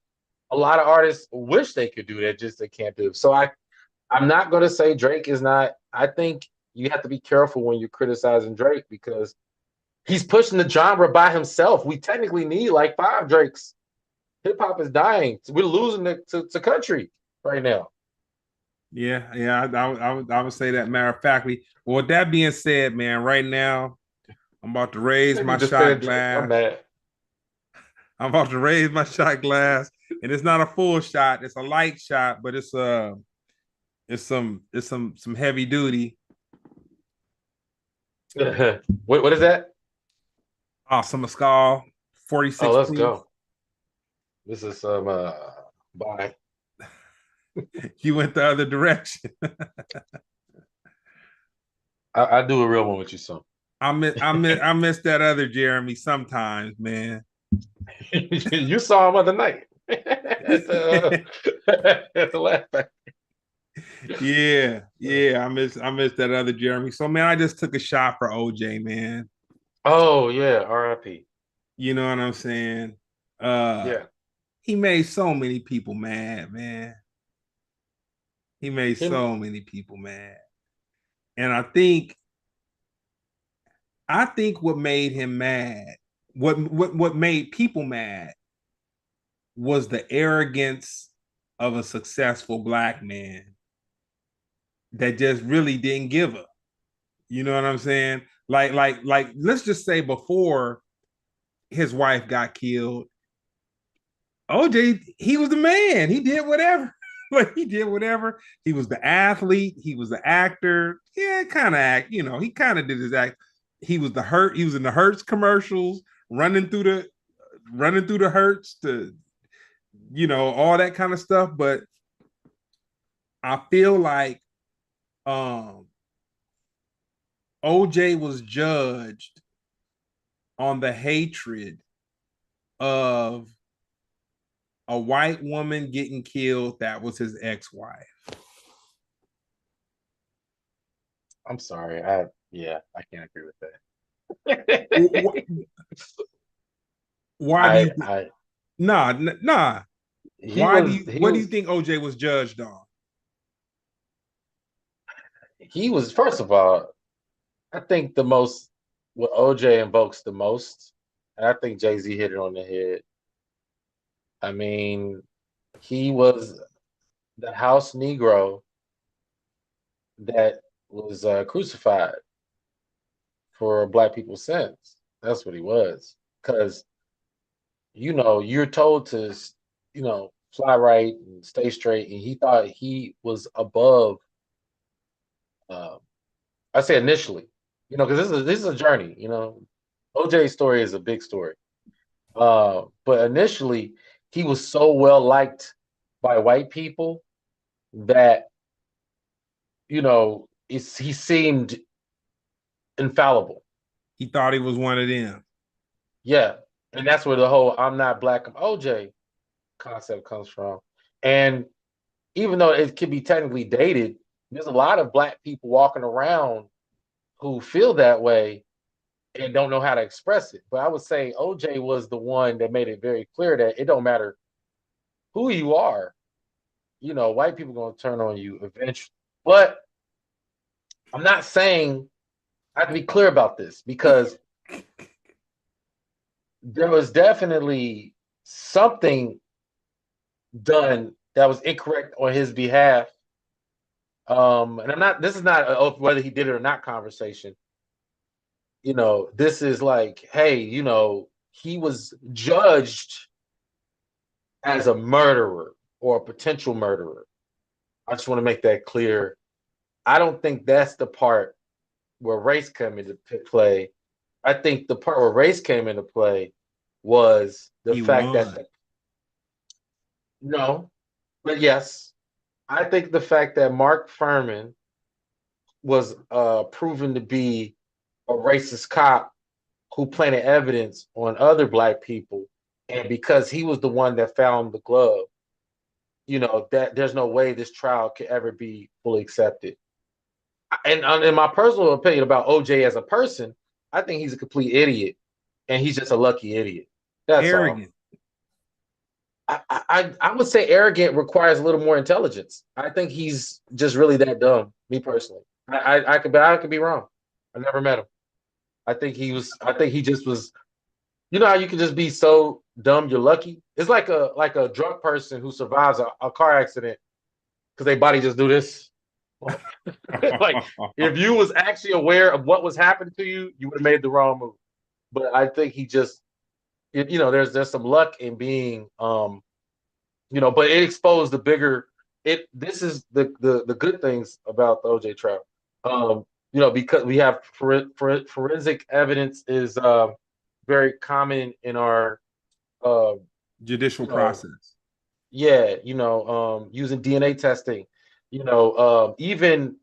a lot of artists wish they could do that just they can't do. So I'm not going to say Drake is not. I think you have to be careful when you're criticizing Drake because he's pushing the genre by himself. We technically need like 5 Drakes. Hip hop is dying. We're losing it to country right now. Yeah, yeah. I would say that matter of factly. Well, with that being said, man, right now I'm about to raise my You shot defend Drake. I'm glass. mad. I'm about to raise my shot glass, and it's not a full shot. It's a light shot, but it's some heavy duty. What is that? Oh, some Mescal, Oh, 46 let's proof. go. This is some bye. You went the other direction. I do a real one with you soon. I miss that other Jeremy sometimes, man. You saw him other night at at the Laugh Factory. Yeah. I miss that other Jeremy. So man, I just took a shot for OJ, man. Oh yeah, R.I.P. You know what I'm saying? Uh Yeah, he made so many people mad, man. He made him. so many people mad. And I think what made him mad, what made people mad was the arrogance of a successful black man that just really didn't give a. You know what I'm saying? Let's just say before his wife got killed, OJ, he was the man. He did whatever. Like he did whatever. He was the athlete. He was the actor. Yeah, kind of act. You know, he kind of did his act. He was the hurt. He was in the Hertz commercials, running through the Hertz to, all that kind of stuff. But I feel like um OJ was judged on the hatred of a white woman getting killed that was his ex-wife. I'm sorry. I can't agree with that. Why do you I nah? he Why do was you he what do you was think OJ was judged on? he was first of all, I think the most what OJ invokes the most, and I think Jay-Z hit it on the head. I mean, he was the house Negro that was crucified for black people's sins. That's what he was. Because, you're told to, fly right and stay straight. And he thought he was above, uh, I say initially, because this is a journey, OJ's story is a big story. But initially, he was so well liked by white people that, he seemed infallible. He thought he was one of them. Yeah. And that's where the whole I'm not black, I'm OJ concept comes from. And even though it can be technically dated, there's a lot of black people walking around who feel that way and don't know how to express it. But I would say OJ was the one that made it very clear that it don't matter who you are, white people gonna turn on you eventually. But I'm not saying I have to be clear about this because there was definitely something done that was incorrect on his behalf. And I'm not. This is not whether he did it or not conversation. This is like, hey, he was judged as a murderer or a potential murderer. I just want to make that clear. I don't think that's the part where race came into play. I think the part where race came into play was the He fact that won. no, but yes, I think the fact that Mark Furman was proven to be a racist cop who planted evidence on other black people, and because he was the one that found the glove, that there's no way this trial could ever be fully accepted. And in my personal opinion about OJ as a person, I think he's a complete idiot, and he's just a lucky idiot. That's all. Arrogant. I would say arrogant requires a little more intelligence. I think he's just really that dumb. Me personally, I could be wrong. I never met him. I think he was. I think he just was. You know how you can just be so dumb you're lucky. It's like a drunk person who survives a car accident because their body just do this. Like if you was actually aware of what was happening to you, you would have made the wrong move. But I think he just, there's some luck in being, but it exposed the bigger. This is the good things about the OJ trial. Because we have forensic evidence is very common in our, uh, Judicial you know, process. yeah, using DNA testing, even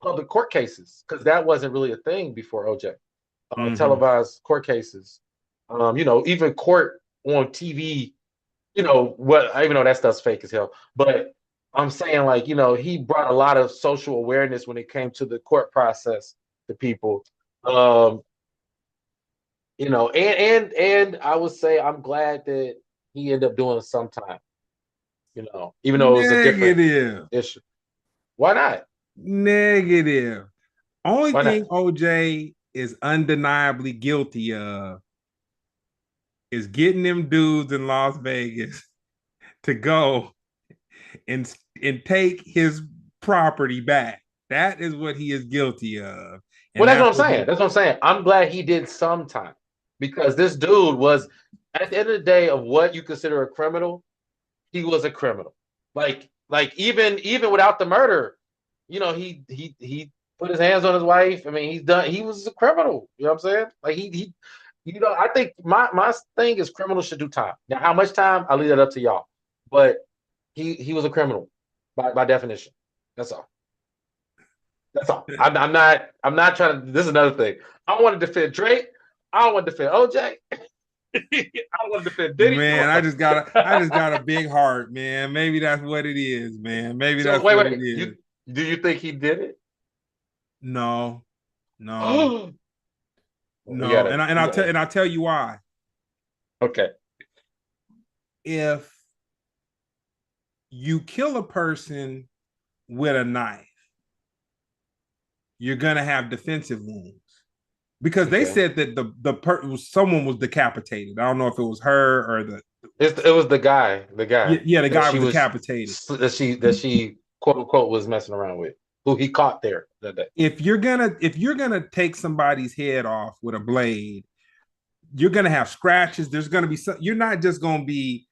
public court cases, because that wasn't really a thing before OJ. Mm-hmm. Televised court cases, even court on TV, what, even though that stuff's fake as hell, but I'm saying, like, he brought a lot of social awareness when it came to the court process to people. Um, and I would say I'm glad that he ended up doing some time, even though it was a different Negative. issue. Why not? Negative. Only Why thing not? OJ is undeniably guilty of is getting them dudes in Las Vegas to go and take his property back. That is what he is guilty of. Well, And that's what that's I'm what saying. he That's what I'm saying. I'm glad he did some time because this dude was, at the end of the day, of what you consider a criminal, he was a criminal. Even without the murder, he put his hands on his wife. I mean, he's done. He was a criminal. You know what I'm saying? Like I think my thing is criminals should do time. Now, how much time? I leave that up to y'all. But he was a criminal by definition. That's all. That's all. I'm not trying to. This is another thing. I don't want to defend Drake. I don't want to defend OJ. I don't want to defend Diddy. Man, I just got a big heart, man. Maybe that's what it is, man. Maybe So that's wait, what it wait. is. You do you think he did it? No, no, we no. gotta, And we I'll gotta. tell you why. Okay. If you kill a person with a knife, you're gonna have defensive wounds. Because they Okay. said that someone was decapitated. I don't know if it was her or It was the guy yeah, the that guy she was was decapitated. that she quote unquote was messing around with, who he caught there that day. If you're gonna take somebody's head off with a blade, you're gonna have scratches. There's gonna be some. You're not just gonna be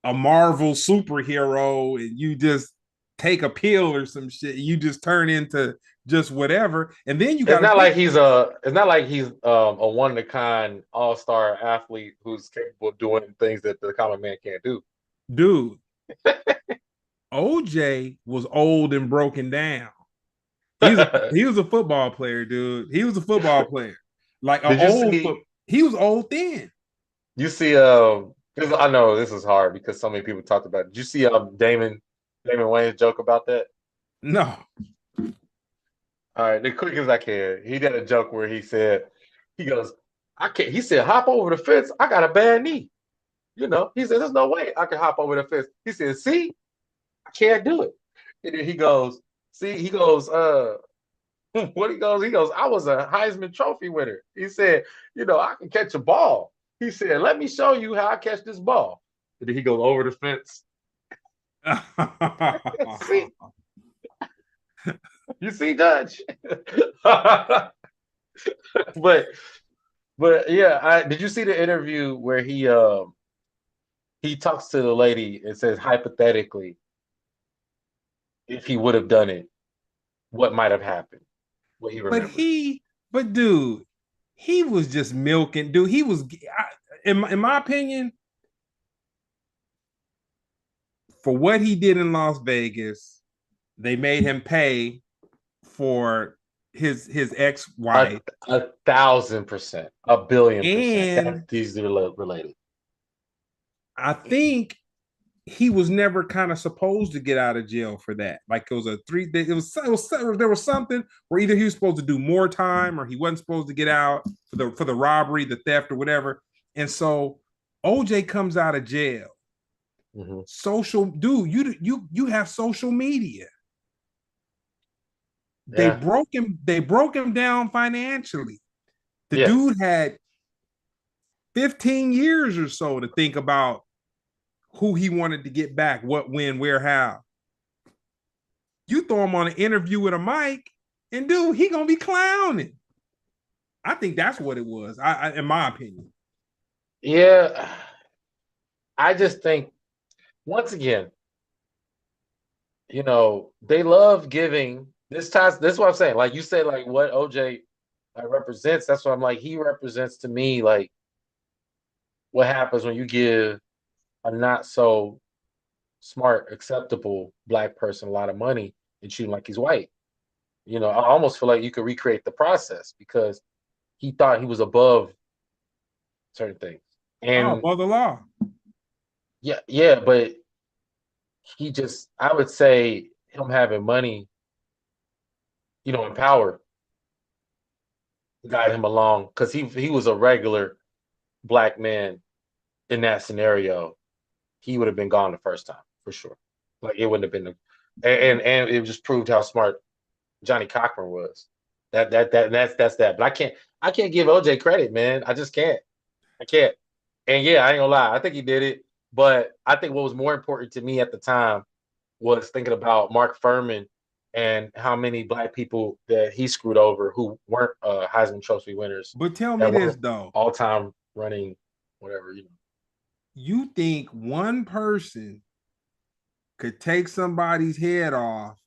a Marvel superhero and you just take a pill or some shit. You just turn into just whatever, and then you got It's to not think, like he's a one of a kind all star athlete who's capable of doing things that the common man can't do. dude. OJ was old and broken down. He was a football player, dude. He was a football player, like an Did you old foot. see He was old then. you see I know this is hard because so many people talked about it. Did you see Damon Wayne's joke about that? No, All right, the quick as I can. He did a joke where he goes, I can't. He said, hop over the fence. I got a bad knee. He said, there's no way I can hop over the fence. He said, see, I can't do it. And then he goes, see, he goes, what he goes, I was a Heisman Trophy winner. He said, I can catch a ball. He said, let me show you how I catch this ball. And then he goes over the fence. See, you see, Dutch. but yeah, did you see the interview where he talks to the lady and says hypothetically if he would have done it, what might have happened, what he but remembers. dude, he was just milking, dude. He was, in my opinion, for what he did in Las Vegas, they made him pay for his A, ex-wife, 1,000%, 1,000,000,000%. and That these are related. I think he was never kind of supposed to get out of jail for that. Like it was a three. There was something where either he was supposed to do more time or he wasn't supposed to get out for the robbery, the theft, or whatever. And so OJ comes out of jail. Mm-hmm. Social dude, you have social media. Yeah, They broke him down financially. The yeah, dude had 15 years or so to think about who he wanted to get back, what, when, where, how. You throw him on an interview with a mic, and dude, he gonna be clowning. I think that's what it was. In my opinion. yeah. I just think once again, they love giving this ties. This is what I'm saying. Like you said, like what OJ represents. That's what I'm like. He represents to me like what happens when you give a not so smart, acceptable black person a lot of money and treat him like he's white. I almost feel like you could recreate the process because he thought he was above certain things. Oh, And above the law. yeah, yeah, but I would say him having money, and power guide him along because he was a regular black man in that scenario. He would have been gone the first time for sure. Like it wouldn't have been, and it just proved how smart Johnny Cochran was. That's that. But I can't give OJ credit, man. I just can't. I can't. And yeah, I ain't gonna lie. I think he did it, but I think what was more important to me at the time was thinking about Mark Furman and how many black people that he screwed over who weren't Heisman Trophy winners But tell me that this weren't though. all time running whatever you know. You think one person could take somebody's head off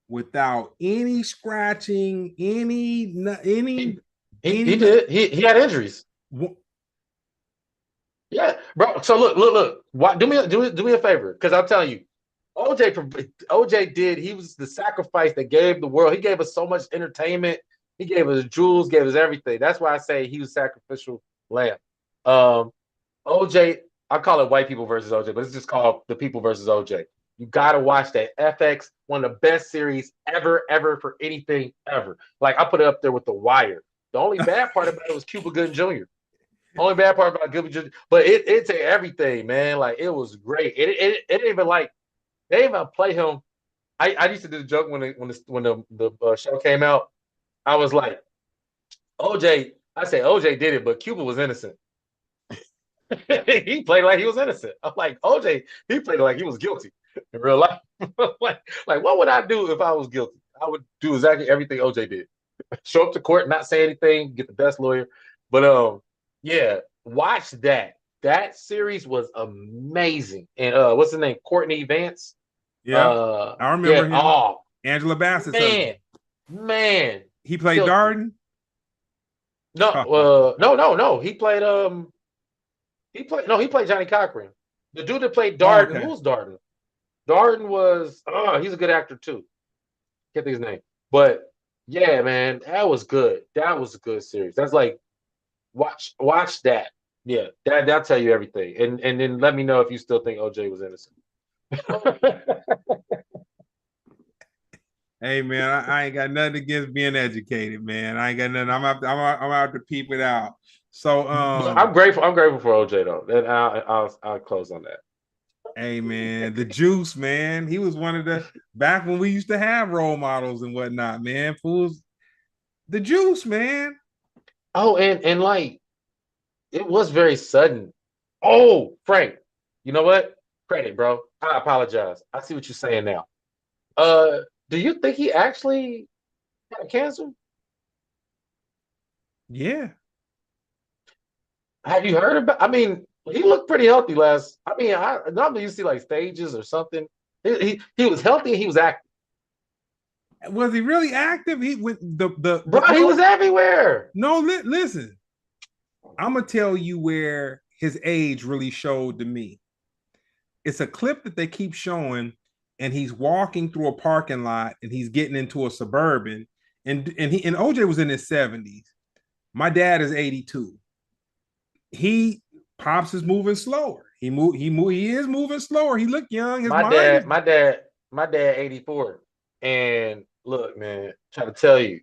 without any scratching, He he any did he had injuries. Yeah, bro. So look. Why, do me a favor, because I'm telling you, OJ OJ did. He was the sacrifice that gave the world. He gave us so much entertainment. He gave us jewels, gave us everything. That's why I say he was sacrificial lamb. Um, OJ, I call it white people versus OJ, but it's just called the people versus OJ. You gotta watch that. FX, one of the best series ever for anything ever. Like I put it up there with The Wire. The only bad part about it was Cuba Gooding Jr. Only bad part about Gilbert Jr. But it take everything, man. Like it was great. It didn't even like they didn't even play him. I used to do the joke when the show came out. I was like, OJ. I say OJ did it, but Cuba was innocent. He played like he was innocent. I'm like OJ. He played like he was guilty in real life. like what would I do if I was guilty? I would do exactly everything OJ did. Show up to court, not say anything, get the best lawyer. But yeah, watch that. That series was amazing. And what's his name? Courtney Vance. Yeah, I Yeah. remember him. Oh Angela Bassett's man, husband. man, He played killed it. Darden. No, no. He played Johnny Cochran. The dude that played Oh, Darden. okay. Who's Darden? Darden was. Oh, he's a good actor too. Can't think his name. But yeah, man, that was good. That was a good series. That's like watch that. Yeah, that'll tell you everything. And then let me know if you still think OJ was innocent. Hey man, I ain't got nothing against being educated, man. I ain't got nothing. I'm out to peep it out. So But I'm grateful. I'm grateful for OJ though. Then I'll close on that. hey man, the juice, man. He was one of the back when we used to have role models and whatnot, man. Fools, the juice, man. Oh, and like it was very sudden. Oh, Frank, you know what? Credit, bro. I apologize. I see what you're saying now. Uh, do you think he actually had cancer? Yeah. Have you heard about? I mean, he looked pretty healthy last. I mean, I normally you see like stages or something. He was healthy. He was active, Was he really active? He went bro. the He no was everywhere. no listen. I'm gonna tell you where his age really showed to me. It's a clip that they keep showing, and he's walking through a parking lot and he's getting into a suburban, and OJ was in his 70s. My dad is 82. He Pops is moving slower. He is moving slower. He looked young. His My mind is dad, my dad, my dad, 84. And look, man, trying to tell you,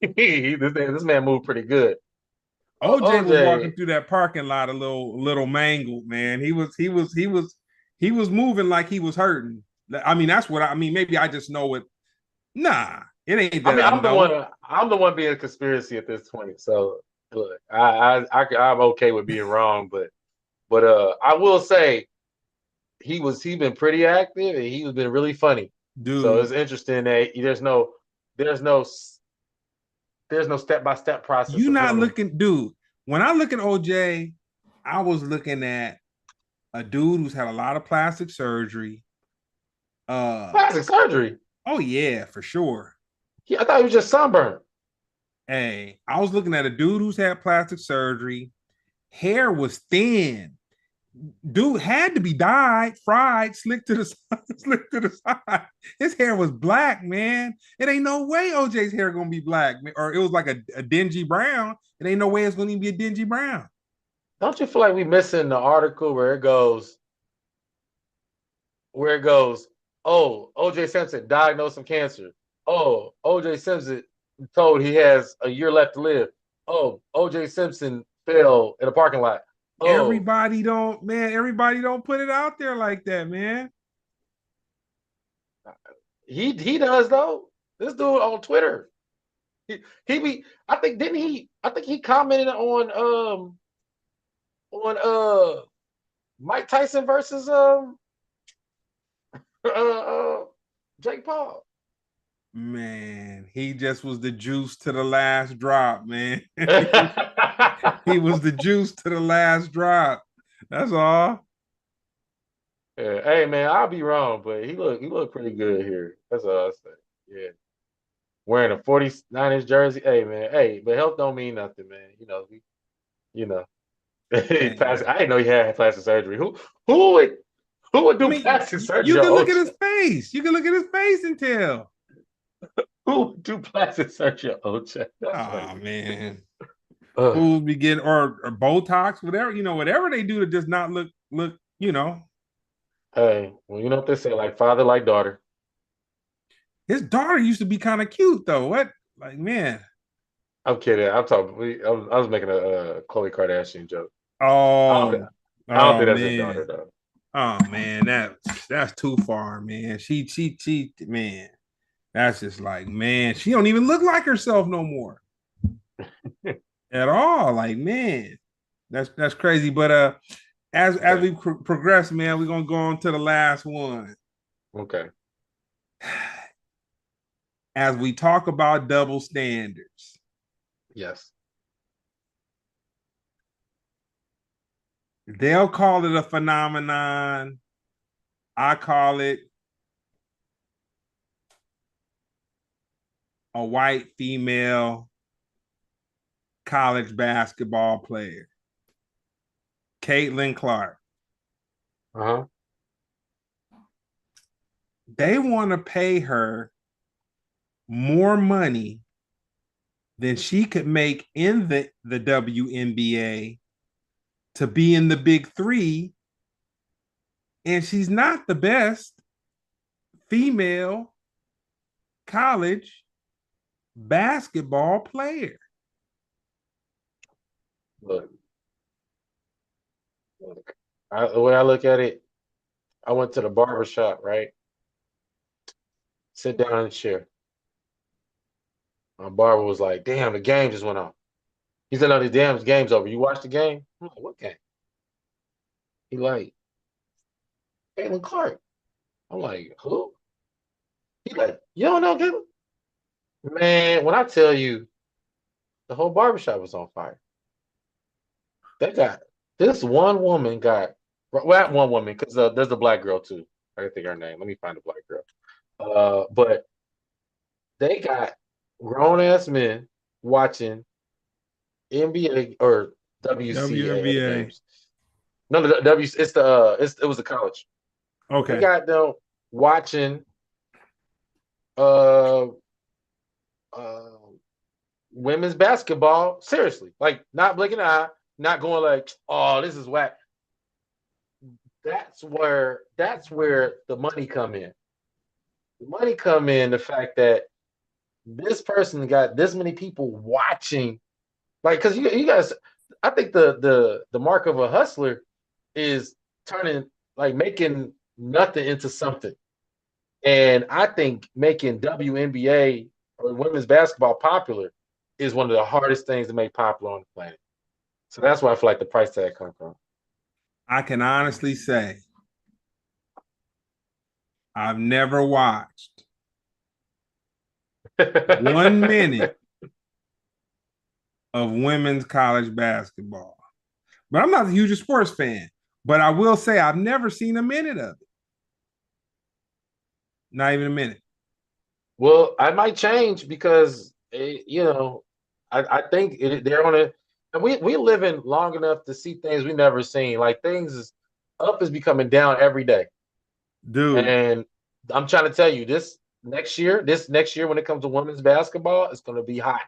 this man moved pretty good. OJ was walking OJ, through that parking lot a little mangled, man. He was moving like he was hurting. I mean, that's what I mean. Maybe I just know it. Nah, it ain't I that mean, I know. I'm the one being a conspiracy at this point. So look, I'm okay with being wrong, but I will say he been pretty active and he's been really funny. So it's Dude, interesting that there's no there's no step by step process you of not him. looking, dude. When I look at OJ, I was looking at a dude who's had a lot of plastic surgery. Uh Plastic surgery. oh yeah, for sure. I thought he was just sunburned. Hey, I was looking at a dude who's had plastic surgery. Hair was thin. Dude had to be dyed, fried, slick to the side, slick to the side. His hair was black, man. It ain't no way OJ's hair gonna be black, or it was like a dingy brown. It ain't no way it's gonna be a dingy brown. Don't you feel like we missing the article where it goes, oh, OJ Simpson diagnosed with cancer. Oh, OJ Simpson told he has a year left to live. Oh, OJ Simpson fell in a parking lot. Oh, Everybody don't put it out there like that, man. he does though. This dude on Twitter. He be I think he commented on Mike Tyson versus uh, uh Jake Paul. Man, he just was the juice to the last drop, man. He was the juice to the last drop. That's all. Yeah. Hey man, I'll be wrong, but he looked pretty good here. That's all I say. Yeah. Wearing a 49ers jersey. Hey man, hey, but health don't mean nothing, man. You know. Man. I didn't know he had plastic surgery. Who would who would I do mean, plastic you surgery on can look at Ocho? his face. You can look at his face and tell. Who would do plastic surgery on Ocho? That's funny. Oh man. Ugh. Fools begin or Botox, whatever, whatever they do to just not look. Hey, well, you know what they say, like father, like daughter. His daughter used to be kind of cute though. What? Like, man. I'm kidding. I'm talking. I was making a Khloe Kardashian joke. I don't, Oh, I don't oh think that's his daughter man. though. Oh man, that's too far, man. She man. That's just like, man, she don't even look like herself no more at all. Like, man, that's crazy. But as Okay. we progress, man, we're gonna go on to the last one. Okay. As we talk about double standards, Yes. they'll call it a phenomenon. I call it a white female college basketball player, Caitlin Clark. Uh-huh. They want to pay her more money than she could make in the WNBA to be in the big three. And she's not the best female college basketball player. Look, look. The way I look at it, I went to the barber shop, right? Sit down in the chair. My barber was like, "Damn, the game just went off." He said, "No, the damn game's over. You watched the game?" I'm like, "What game?" He like, "Caitlin Clark." I'm like, "Who?" He like, "You don't know Caitlin?" Man, when I tell you, the whole barbershop was on fire. They got this one woman got well, not one woman because there's a black girl too. I can think of her name. Let me find the black girl. But they got grown ass men watching NBA or WCAA WNBA. games. No, the W. It was the college. They Okay. got them watching uh uh women's basketball seriously, like not blinking an eye, not going like, oh, this is whack. That's where the money come in. The money come in the fact that this person got this many people watching, like because you guys, I think the mark of a hustler is turning like making nothing into something. And I think making WNBA or women's basketball popular is one of the hardest things to make popular on the planet. So that's where I feel like the price tag comes from. I can honestly say I've never watched 1 minute of women's college basketball. But I'm not the hugest sports fan. But I will say I've never seen a minute of it. Not even a minute. Well, I might change because I think they're on a. And we living long enough to see things we never seen. Like things is up is becoming down every day. Dude, And I'm trying to tell you, this next year when it comes to women's basketball, it's gonna be hot.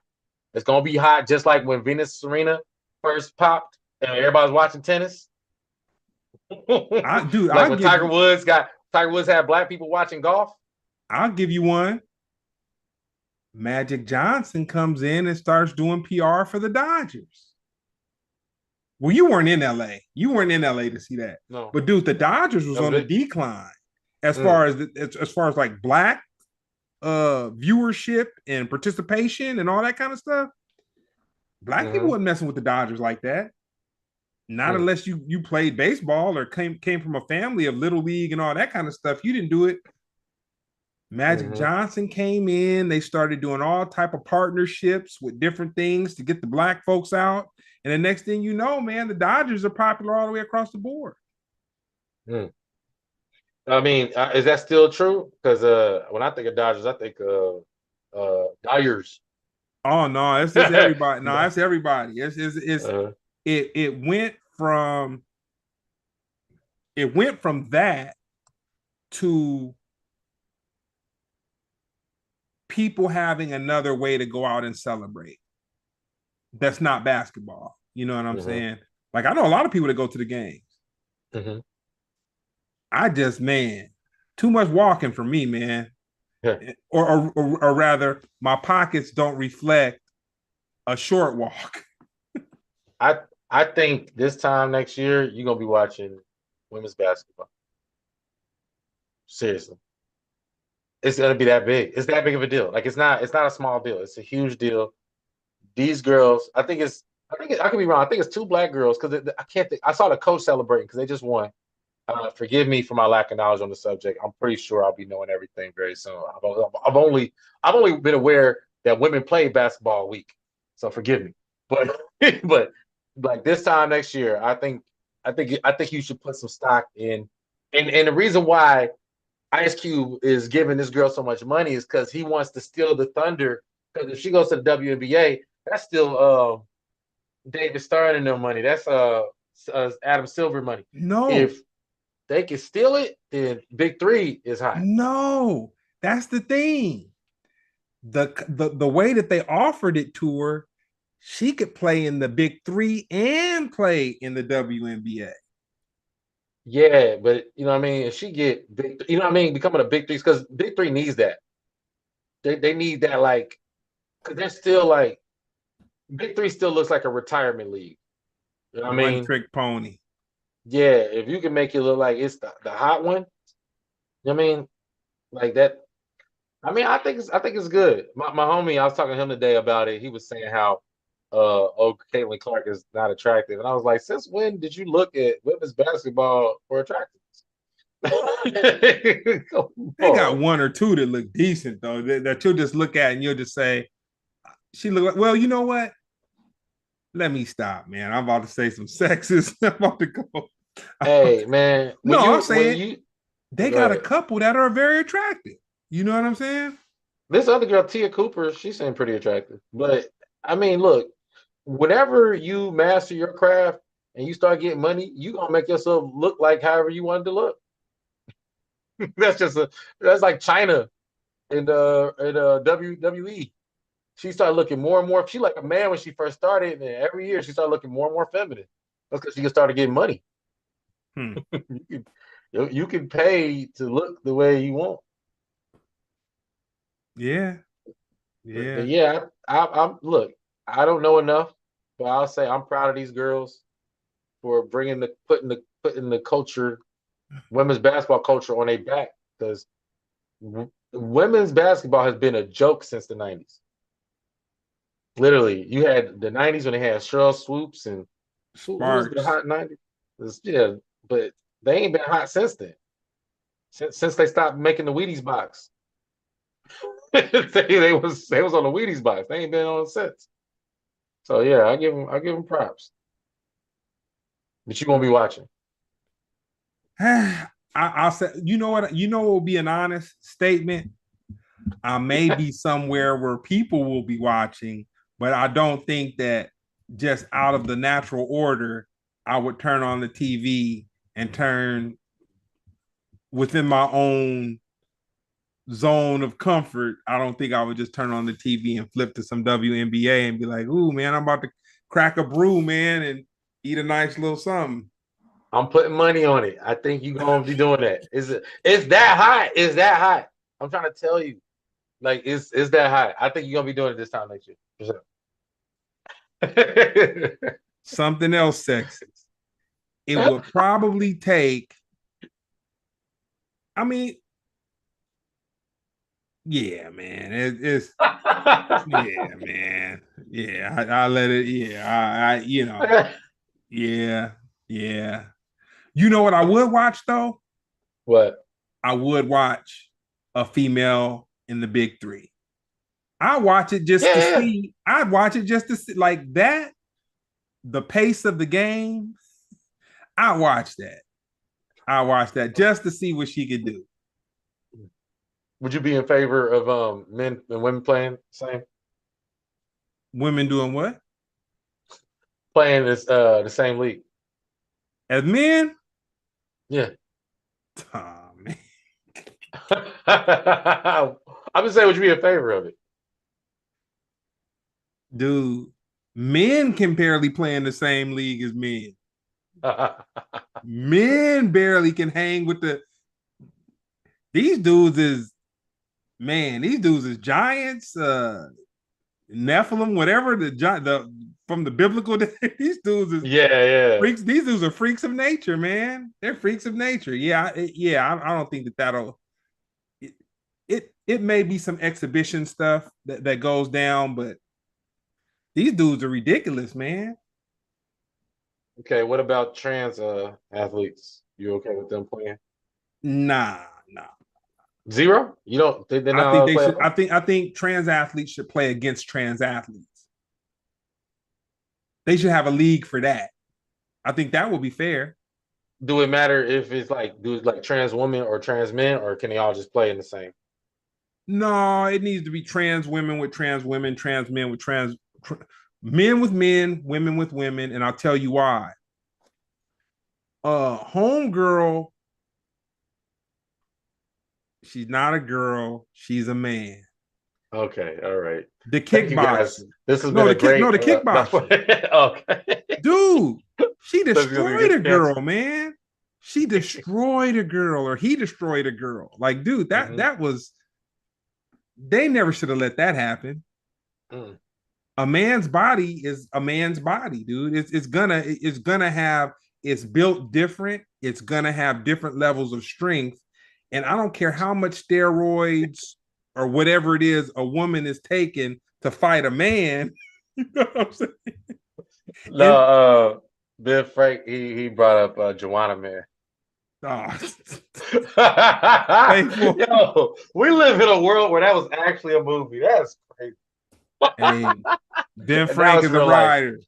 It's gonna be hot, just like when Venus Serena first popped and everybody's watching tennis. I Like I'll when give you Tiger Woods had black people watching golf. I'll give you one. Magic Johnson comes in and starts doing PR for the Dodgers. Well, you weren't in LA. You weren't in LA to see that. No, But dude, the Dodgers was that was on the it. decline as Mm, far as like black viewership and participation and all that kind of stuff. Black people mm-hmm, wasn't messing with the Dodgers like that. Not mm. unless you played baseball or came from a family of little league and all that kind of stuff. You didn't do it. Magic Hmm. Johnson came in. They started doing all type of partnerships with different things to get the black folks out. And the next thing you know, man, the Dodgers are popular all the way across the board. Mm. I mean, is that still true? Because when I think of Dodgers, I think Dyers. Oh no, it's everybody. No, it's everybody. It's uh, it it went from that to people having another way to go out and celebrate. That's not basketball. You know what I'm hmm saying? Like I know a lot of people that go to the games. hmm I just man, too much walking for me, man. Yeah. Or rather, my pockets don't reflect a short walk. I I think this time next year you're gonna be watching women's basketball. Seriously, it's gonna be that big. It's that big of a deal. Like it's not a small deal. It's a huge deal. These girls, I could be wrong. I think it's two black girls because I can't think. I saw the coach celebrating because they just won. Forgive me for my lack of knowledge on the subject. I'm pretty sure I'll be knowing everything very soon. I've only been aware that women play basketball a week, so forgive me. But but like this time next year, I think you should put some stock in. And the reason why Ice Cube is giving this girl so much money is because he wants to steal the thunder. Because if she goes to the WNBA, that's still David Stern and no money. That's Adam Silver money. No, If they can steal it, then Big Three is hot. no, that's the thing. The way that they offered it to her, she could play in the big three and play in the WNBA. Yeah, but you know what I mean. If she get big, you know what I mean, becoming a Big Three because Big Three needs that. They need that like because they're still like Big Three still looks like a retirement league. You know what I One mean? trick pony. Yeah, if you can make it look like it's the hot one, you know what I mean? Like that. I mean, I think it's good. My homie, I was talking to him today about it. He was saying how Caitlin Clark is not attractive. And I was like, since when did you look at women's basketball for attractiveness? Come They got on. one or two that look decent though, that you'll just look at and you'll just say, she look like, well, you know what? Let me stop, man. I'm about to say some sexist. I'm about to go. Hey man, when No, I'm you when saying you they go got a ahead. couple that are very attractive. You know what I'm saying? This other girl, Tia Cooper, she seemed pretty attractive. But I mean, look, whenever you master your craft and you start getting money, you gonna make yourself look like however you wanted to look. That's just that's like China in WWE. She started looking more and more. She like a man when she first started, and every year she started looking more and more feminine. That's because she just started getting money. Hmm. you can you can pay to look the way you want. Yeah, But yeah. yeah, I'm look. I don't know enough, but I'll say I'm proud of these girls for bringing the putting the culture, women's basketball culture on their back because women's basketball has been a joke since the '90s. Literally, you had the '90s when they had Cheryl Swoops and who was the Sparks. hot '90s? Yeah, but they ain't been hot since then. Since they stopped making the Wheaties box, they was on the Wheaties box. They ain't been on it since. So yeah, I give them props. But you gonna be watching. I'll say, you know what? You know what will be an honest statement. I may be somewhere where people will be watching, but I don't think that just out of the natural order, I would turn on the TV and turn within my own zone of comfort. I don't think I would just turn on the TV and flip to some WNBA and be like, "Ooh, man, I'm about to crack a brew, man, and eat a nice little something." I'm putting money on it. I think you're gonna be doing that. Is it? It's that hot. It's that hot. I'm trying to tell you. Like it's that hot. I think you're gonna be doing it this time next year. For sure. Something else sexy. It would probably take. I mean, yeah, man. It's yeah, man. Yeah, I let it. Yeah, yeah, yeah. You know what I would watch though? What? I would watch a female in the big three. I watch it just Yeah, to yeah, yeah. see. I'd watch it just to see like that. The pace of the game. I watch that. I watch that just to see what she could do. Would you be in favor of men and women playing same Women doing what? playing this the same league? As men? Yeah. Oh, man. I'm just saying, would you be in favor of it? Dude, men can barely play in the same league as men. Men barely can hang with these dudes is these dudes is giants, Nephilim, whatever the from the biblical days. These dudes is Yeah, yeah. freaks. These dudes are freaks of nature, man. They're freaks of nature. I don't think that'll. It may be some exhibition stuff that goes down, but these dudes are ridiculous, man. Okay, what about trans athletes? You okay with them playing? Nah, nah. Zero? You don't they're I not think allowed to they play should. at I all? think. I think trans athletes should play against trans athletes. They should have a league for that. I think that would be fair. Do it matter if it's like do it like trans women or trans men, or can they all just play in the same? No, it needs to be trans women, trans men with men with men, women with women, and I'll tell you why. Homegirl, she's not a girl, she's a man. Okay, all right. The Thank you guys. kickboxer. This has No, been a the kick, no, great the no, kickboxer. okay. Dude, she So it's gonna destroyed get a girl, canceled. man. She destroyed a girl, or he destroyed a girl. Like, dude, that Hmm. that was they never should have let that happen. Mm. A man's body is a man's body, dude. It's gonna have it's built different. It's gonna have different levels of strength, and I don't care how much steroids or whatever it is a woman is taking to fight a man. You know what I'm saying? No, And Ben Frank, he brought up Joanna Man. oh, faithful. Yo, we live in a world where that was actually a movie. That's crazy. Hey, Ben And now Frank it's is a real life. writer.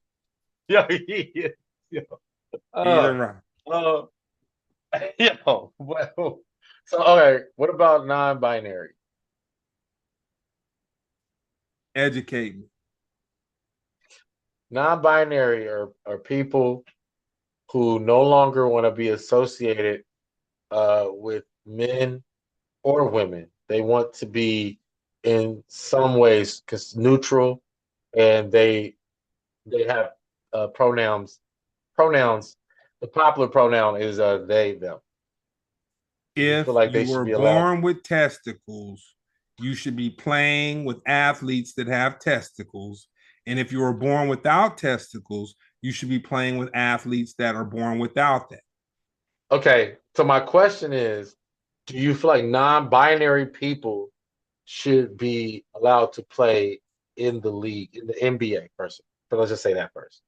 Yo, he is. Yo, He's a uh, writer. uh, yo, well, so okay, what about non-binary? Educate me. Non-binary are people who no longer want to be associated with men or women. They want to be in some ways neutral, and they have pronouns. Pronouns. The popular pronoun is they them. Do you feel If like they you should were be allowed? born with testicles, you should be playing with athletes that have testicles. And if you were born without testicles, you should be playing with athletes that are born without that. Okay, so my question is, do you feel like non-binary people should be allowed to play in the league, in the NBA person? So let's just say that first.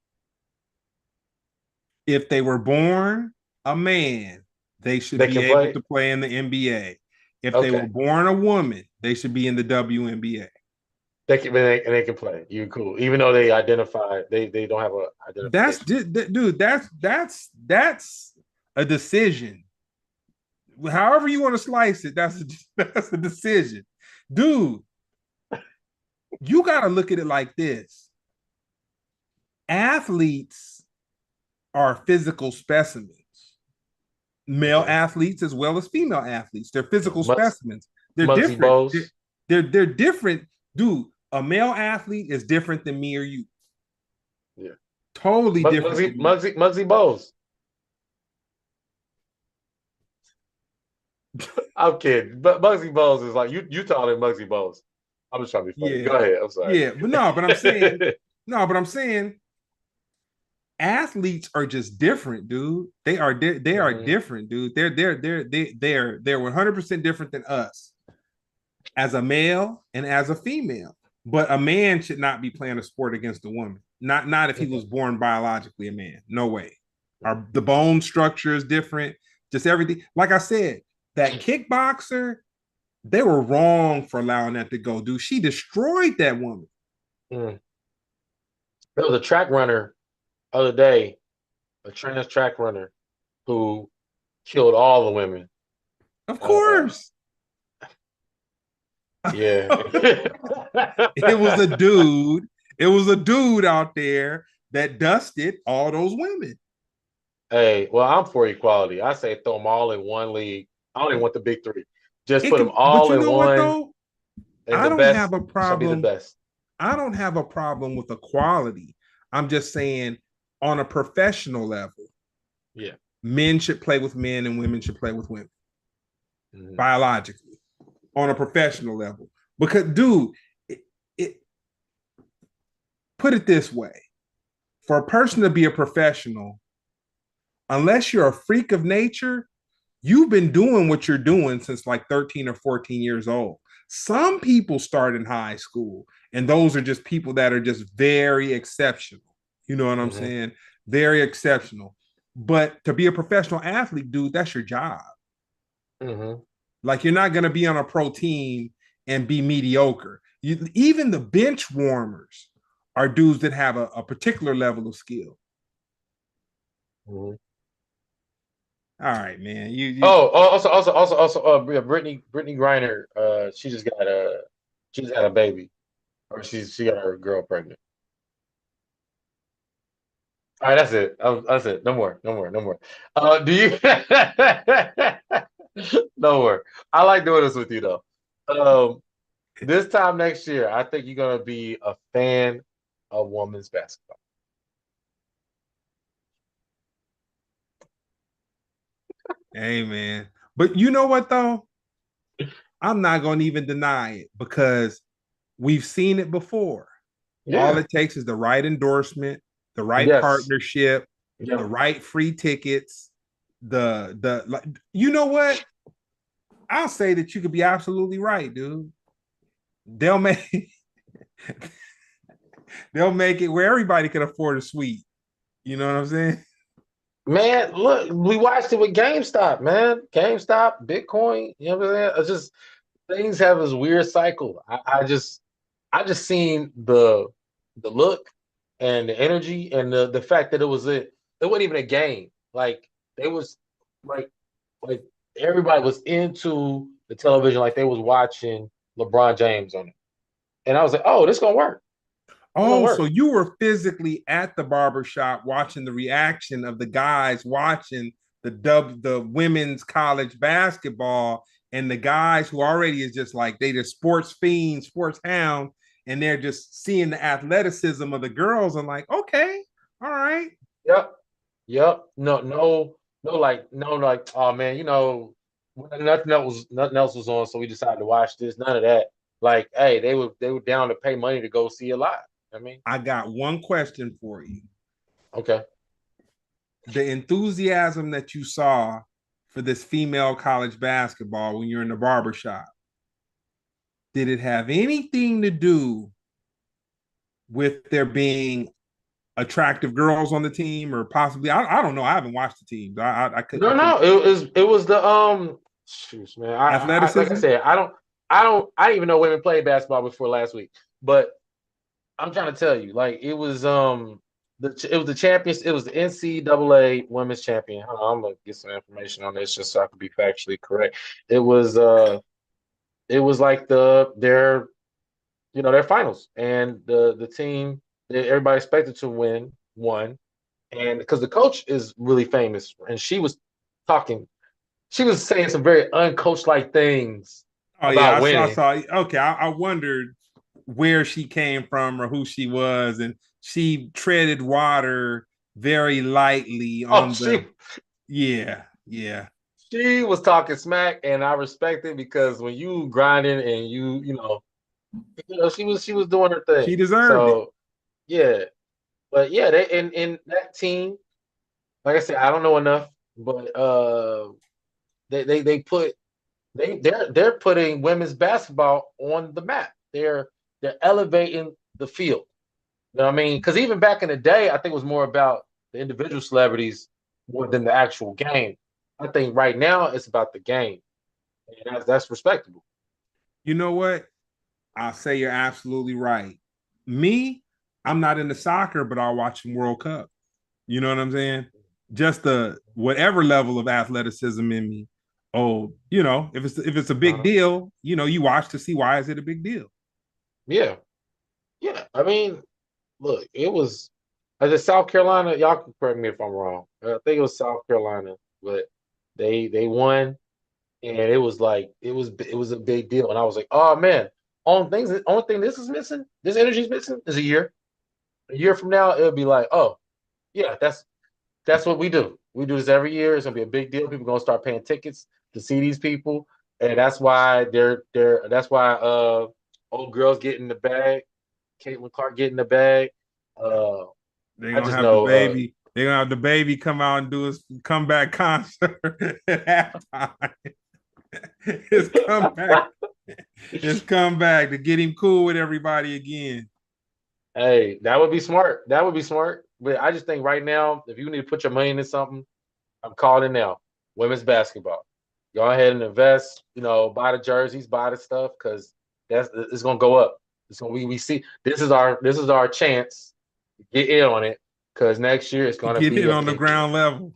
If they were born a man, they should They be can able play? to play in the NBA. If they were Okay. born a woman, they should be in the WNBA. They can play. You cool. Even though they identify, they don't have a That's identification. dude. That's a decision. However you want to slice it, that's a decision, dude. You got to look at it like this: athletes are physical specimens, male Okay. athletes as well as female athletes. They're physical Muggs, specimens. They're Muggsy different. Bowles. They're different, dude. A male athlete is different than me or you. Yeah. Totally different than me. Muggsy Bowles. I'm kidding. But Muggsy Bowles is like you taller than Muggsy Bowles. I'm just trying to be funny. Yeah, Go ahead. I'm sorry. yeah, but no, but I'm saying, no, but I'm saying athletes are just different, dude. They are Hmm. different, dude. They're 100% different than us as a male and as a female. But a man should not be playing a sport against a woman. Not if he was born biologically a man. No way. The bone structure is different. Just everything. Like I said, that kickboxer, They were wrong for allowing that to go, dude. She destroyed that woman. Mm. There was a track runner the other day, a trans track runner who killed all the women. Of Uh, course. yeah. It was a dude. It was a dude out there that dusted all those women. Hey, well, I'm for equality. I say throw them all in one league. I don't even want the big three. Just It put them can, but all you in know what one, though? and I the don't best have a shall be the problem. best. I don't have a problem with equality. I'm just saying on a professional level, Yeah. men should play with men and women should play with women Mhm. biologically on a professional level. Because, dude, it, it put it this way: for a person to be a professional, unless you're a freak of nature, you've been doing what you're doing since like 13 or 14 years old. Some people start in high school, and those are just people that are just very exceptional. You know what I'm Mhm. saying? Very exceptional. But to be a professional athlete, dude, that's your job. Mhm. Like you're not going to be on a pro team and be mediocre. Even the bench warmers are dudes that have a particular level of skill. Mhm. All right, man. You Yeah, Brittany Griner. She just had a baby, or she got her girl pregnant. All right, that's it. That's it. No more. No more. No more. Do you? No more. I like doing this with you though. Um, this time next year, I think you're gonna be a fan of women's basketball. hey man. But you know what though? I'm not going to even deny it because we've seen it before. All Yeah. it takes is the right endorsement, the right Yes. partnership, the Yep. right free tickets, the like, you know what? I'll say that you could be absolutely right, dude. They'll make they'll make it where everybody can afford a suite. You know what I'm saying? Man, look, we watched it with GameStop, man. GameStop, Bitcoin, you know what I'm saying? It's just things have this weird cycle. I just seen the look and the energy and the fact that it wasn't even a game. Like it was like like everybody was into the television like they was watching LeBron James on it. And I was like, oh, this gonna work. It's gonna Oh, so work. you were physically at the barbershop watching the reaction of the guys watching the women's college basketball and the guys who already is just like they just sports fiends, sports hound, and they're just seeing the athleticism of the girls and like, okay, all right. Yep. Yep. No, like, oh man, nothing else was on, so we decided to watch this. None of that. Like, hey, they were down to pay money to go see it live. I mean, I got one question for you. okay. The enthusiasm that you saw for this female college basketball when you're in the barbershop, did it have anything to do with there being attractive girls on the team, or possibly I don't know. I haven't watched the teams. I No, couldn't no, it was the shoot, man. Like I athleticism. said, I didn't even know women played basketball before last week. But I'm trying to tell you, like it was the champions. It was the NCAA Women's Champion. Hold on, I'm gonna get some information on this just so I can be factually correct. It was like their finals, and the team that everybody expected to win won, and because the coach is really famous, and talking, she was saying some very uncoach like things Oh yeah, about I saw. I winning. saw. Okay, I wondered where she came from or who she was, and she treaded water very lightly Oh, on the. she Yeah, yeah. she was talking smack, and I respect it because when you grinding and she was doing her She thing. deserved it. So yeah, but yeah, they in that team, like I said, I don't know enough, but they put they're putting women's basketball on the map. They're elevating the field. You know what I mean? Because even back in the day, I think it was more about the individual celebrities more than the actual game. I think right now it's about the game, and that's respectable. You know what? I'll say you're absolutely right. Me, I'm not into soccer, but I'll watch the World Cup. You know what I'm saying? Just the whatever level of athleticism in me. Oh, if it's a big Uh-huh. deal, you watch to see why is it a big deal. Yeah, yeah. I mean, look, it was. Is it South Carolina? Y'all can correct me if I'm wrong. I think it was South Carolina, but they won, and it was a big deal. And I was like, oh man, only thing this is missing, this energy is missing, is a year. A year from now, it'll be like, oh yeah, that's what we do. We do this every year. It's gonna be a big deal. People are gonna start paying tickets to see these people, and that's why that's why old girls get in the bag. Caitlin Clark get in the bag. Uh, They're I gonna just have the know. baby. They're gonna have the baby come out and do his comeback concert at halftime. his comeback. His comeback to get him cool with everybody again. Hey, that would be smart. That would be smart. But I just think right now, if you need to put your money into something, I'm calling it now. Women's basketball. Go ahead and invest. Buy the jerseys, buy the stuff, because it's gonna go up. It's gonna we see this is our chance to get in on it, because next year it's To gonna get be in a on the big deal. ground level.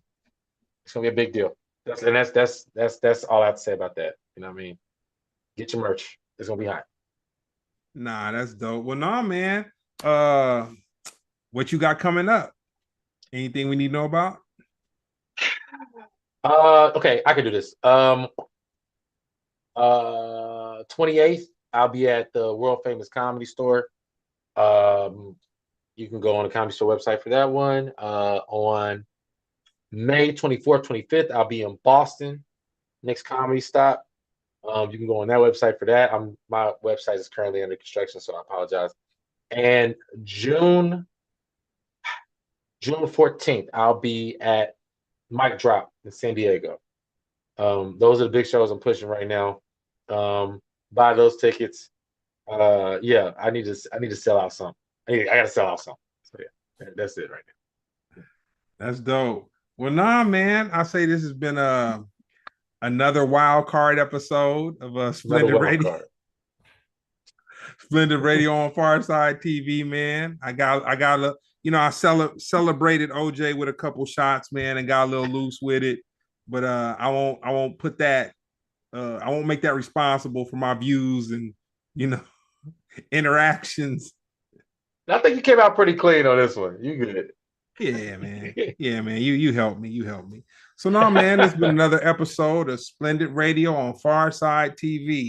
It's gonna be a big deal. That's all I have to say about that. You know what I mean? Get your merch. It's gonna be hot. Nah, that's dope. Well, nah, man. Uh, what you got coming up? Anything we need to know about? Okay, I can do this. 28th, I'll be at the world famous Comedy Store. Um, you can go on the Comedy Store website for that one. On May 24th, 25th, I'll be in Boston, next comedy stop. You can go on that website for that. My website is currently under construction, so I apologize. And June 14th, I'll be at Mic Drop in San Diego. Those are the big shows I'm pushing right now. Buy those tickets. Yeah, I need to sell out some. I gotta sell out some. So yeah, that's it right That's dope. Well, nah, man. I say this has been another wild card episode of now. Another Splendid wild Radio. card. Splendid Radio on Farside TV, man. I celebrated OJ with a couple shots, man, and got a little loose with it. But I won't put that I won't make that responsible for my views and you know interactions. I think you came out pretty clean on this one. You good. Yeah, man. Yeah, man. You helped me. You helped me. So now, man, it's been another episode of Splendid Radio on Farside TV.